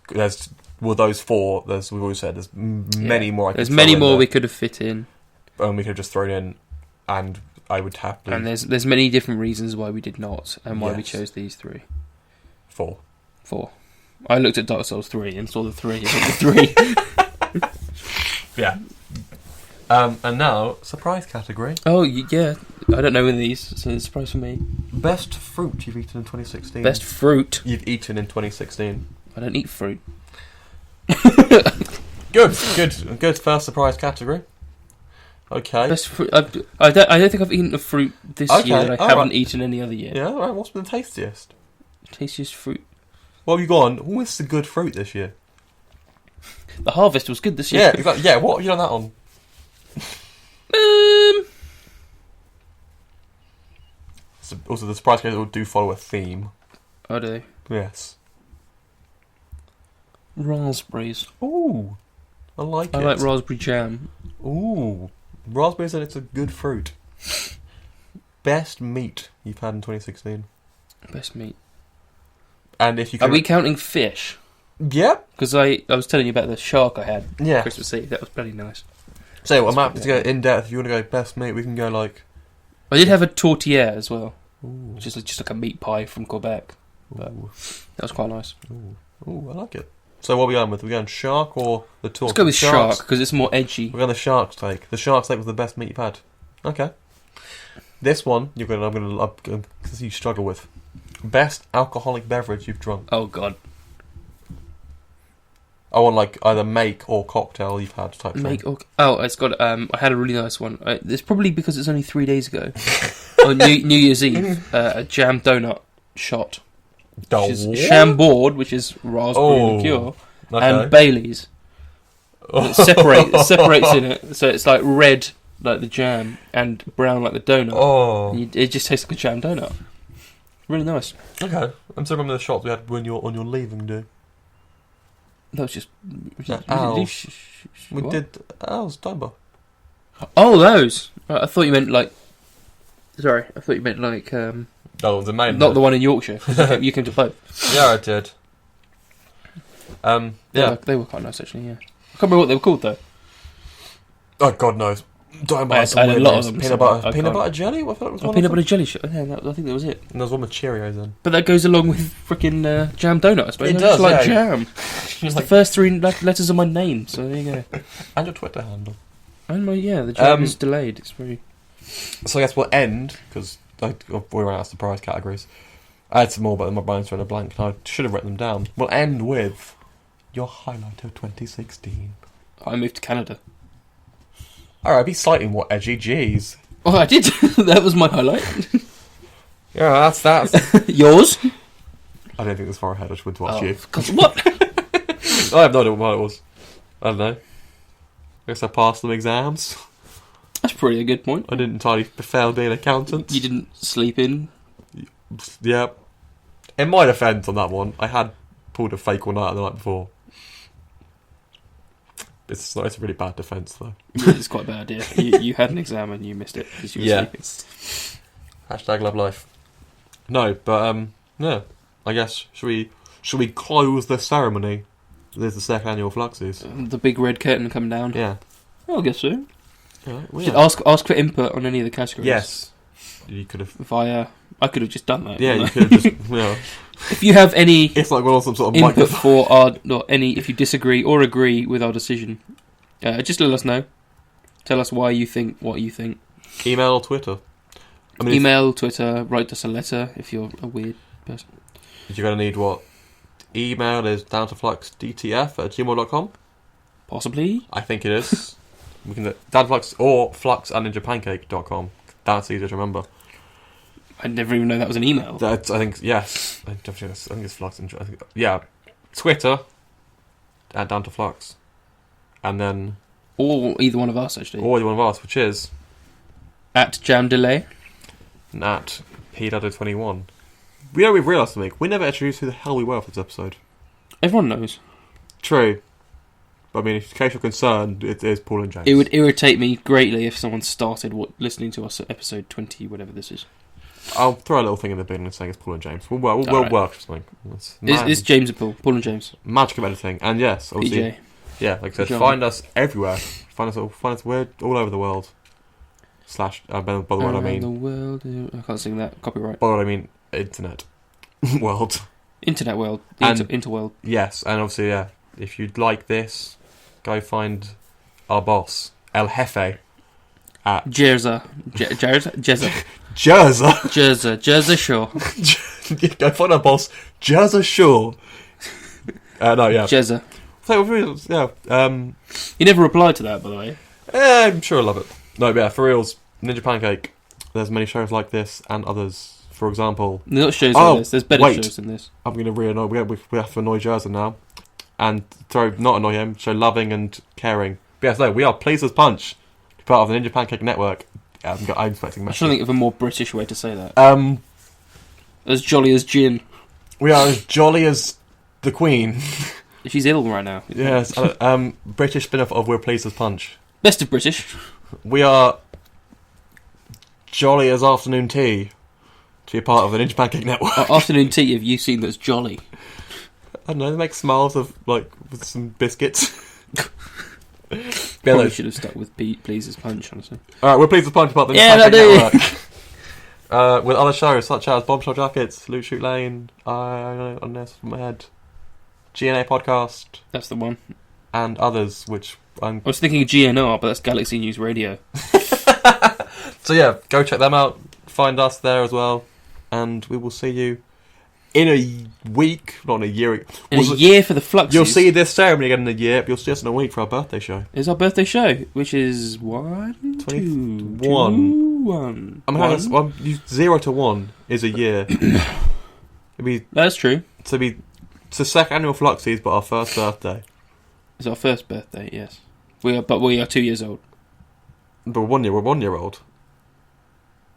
there's... Well, those 4, we've always said, there's many more I could There's many more there. we could have fit in. And we could have just thrown in, and I would happily... And there's many different reasons why we did not, and why we chose these 3. 4. I looked at Dark Souls 3 and saw the 3 and the 3. Yeah. And now, surprise category. Oh, yeah. I don't know any of these, so it's a surprise for me. Best fruit you've eaten in 2016. Best fruit? You've eaten in 2016. I don't eat fruit. Good. First surprise category. Okay. Best fruit. I don't think I've eaten a fruit this year that I haven't eaten any other year. Yeah, alright. What's been the tastiest? Tastiest fruit. What have you gone? What's the good fruit this year? The harvest was good this year. Yeah, exactly. Yeah, what have you done that on? So, also, the surprise category do follow a theme. I do. Yes. Raspberries. Ooh. I like it. I like raspberry jam. Ooh. Raspberries, and it's a good fruit. Best meat you've had in 2016. Best meat. And if you Are can... we counting fish? Yep. Because I was telling you about the shark I had Yeah. Christmas Eve. That was bloody nice. So, I'm happy to go in depth. If you want to go best meat, we can go like... I did have a tortilla as well. Ooh. Which is just like a meat pie from Quebec. But that was quite nice. Ooh, I like it. So what are we going with? Are we going shark or the tortilla? Let's go with shark, because it's more edgy. We're going the shark steak. The shark steak was the best meat you've had. Okay. This one, I'm going to you struggle with. Best alcoholic beverage you've drunk. Oh, God. I want like either make or cocktail you've had type Make thing. or... Oh, it's got... I had a really nice one. It's probably because it's only 3 days ago. On New Year's Eve. A jam donut shot. Which is Chambord, which is raspberry liqueur, and Bailey's. It separates in it, so it's like red like the jam and brown like the donut. Oh, It just tastes like a jam donut. Really nice. Okay, I'm still remember the shots we had when on your leaving day. That was just. We did Al's Dumbo. Oh, those! I thought you meant like. Sorry, I thought you meant like. Oh, the main. Not the one in Yorkshire. You came to both. Yeah, I did. Yeah, they were quite nice actually. Yeah, I can't remember what they were called though. Oh, God knows. I had a lot of them. Peanut butter jelly. What was one? Peanut butter jelly shot. Yeah, I think that was it. And there was one with Cheerios in. But that goes along with freaking jam donut, I suppose. It It's does, like yeah. jam. It's the first 3 letters of my name, so there you go. And your Twitter handle. And the jam is delayed. It's very. So I guess we'll end because we ran out of surprise categories. I had some more, but my brain's running a blank, and I should have written them down. We'll end with your highlight of 2016. I moved to Canada. Alright, be slightly more edgy, jeez. Oh, I did. That was my highlight. Yeah, that's... Yours? I don't think it's far ahead, I just went to watch you. God, what? I have no idea what it was. I don't know. I guess I passed some exams. That's probably a good point. I didn't entirely fail being an accountant. You didn't sleep in? Yeah. In my defence on that one, I had pulled a fake all night the night before. It's a really bad defence, though. It's quite bad, yeah. You had an exam and you missed it because you were sleeping. Hashtag love life. No, but, yeah. I guess, should we close the ceremony? There's the second annual Fluxies. The big red curtain come down? Yeah. Oh, I guess so. Right, well, Should ask for input on any of the categories. Yes. You could have... I could have just done that. Yeah, you could have just... Yeah. If you have any It's like we're on some sort of input microphone. if you disagree or agree with our decision, just let us know. Tell us why you think what you think. Email or Twitter. I mean, Email, Twitter, write us a letter if you're a weird person. you're going to need what? Email is downtofluxdtf@gmail.com. Possibly. I think it is. We can downtoflux or flux@ninjapancake.com. That's easier to remember. I never even know that was an email. I think yes. I think it's flux. Yeah, Twitter @downtoflux, and then Or either one of us, actually. or one of us, which is At Jam Delay. at PW21. We've realised something. We never introduced who the hell we were for this episode. Everyone knows. True. But I mean, in case you're concerned, it is Paul and James. It would irritate me greatly if someone started listening to us at episode 20, whatever this is. I'll throw a little thing in the bin and saying it's Paul and James. We'll Right. work something. It's James and Paul. Paul and James. Magic of editing. And yes, obviously, PJ. yeah, like I said, John. find us everywhere. Find us we're all over the world. Slash, by the way, I mean, the world. I can't sing that. Copyright. by what I mean, internet world. Internet world. And- Interworld. Yes, and obviously, yeah, if you'd like this, go find our boss, El Jefe, at Jerza. Jezza. Jerza. Jerza Shaw. Go find our boss, Jerza Shaw. No, yeah. Jezza. So, yeah, He never replied to that, by the way. I'm sure I love it. No, but yeah, for reals, Ninja Pancake. There's many shows like this and others. For example, There's not shows Oh, like this. There's better wait. shows than this. I'm going to re-annoy. We have to annoy Jerza now, and not annoy him. Show loving and caring. But yes, no, we are pleased as punch. Part of the Ninja Pancake Network. I'm expecting. I'm trying to think of a more British way to say that. As jolly as gin. We are as jolly as the Queen. She's ill right now. Yes. British spin-off of We're Pleased as Punch. Best of British. We are jolly as afternoon tea. To be a part of the Ninja Pancake Network. Afternoon tea, have you seen that's jolly? I don't know. They make smiles of with some biscuits. Probably should have stuck with Please as Punch, honestly. Alright, We're Pleased as Punch about the Ninja Yeah, Pancake Network. With other shows such as Bombshell Jackets, Loot Shoot Lane, I know on this from my head, GNA Podcast, That's the one. and others, which I was thinking GNR, but that's Galaxy News Radio. So yeah, go check them out. Find us there as well, and we will see you in a week, not in a year. In a year for the Fluxies. You'll see this ceremony again in a year, but you'll see us in a week for our birthday show. It's our birthday show, which is 1, 2, 21. 1. I mean, 0 to 1 is a year. It'd be That's true. it's the second annual Fluxies, but our first birthday. It's our first birthday, yes. We are 2 years old. But we're 1 year old.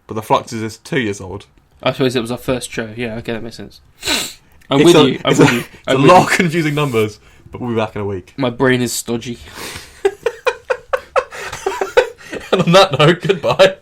But the Fluxies is 2 years old. I suppose it was our first show. Yeah, okay, that makes sense. I'm with you. It's a lot of confusing numbers, but we'll be back in a week. My brain is stodgy. And on that note, goodbye.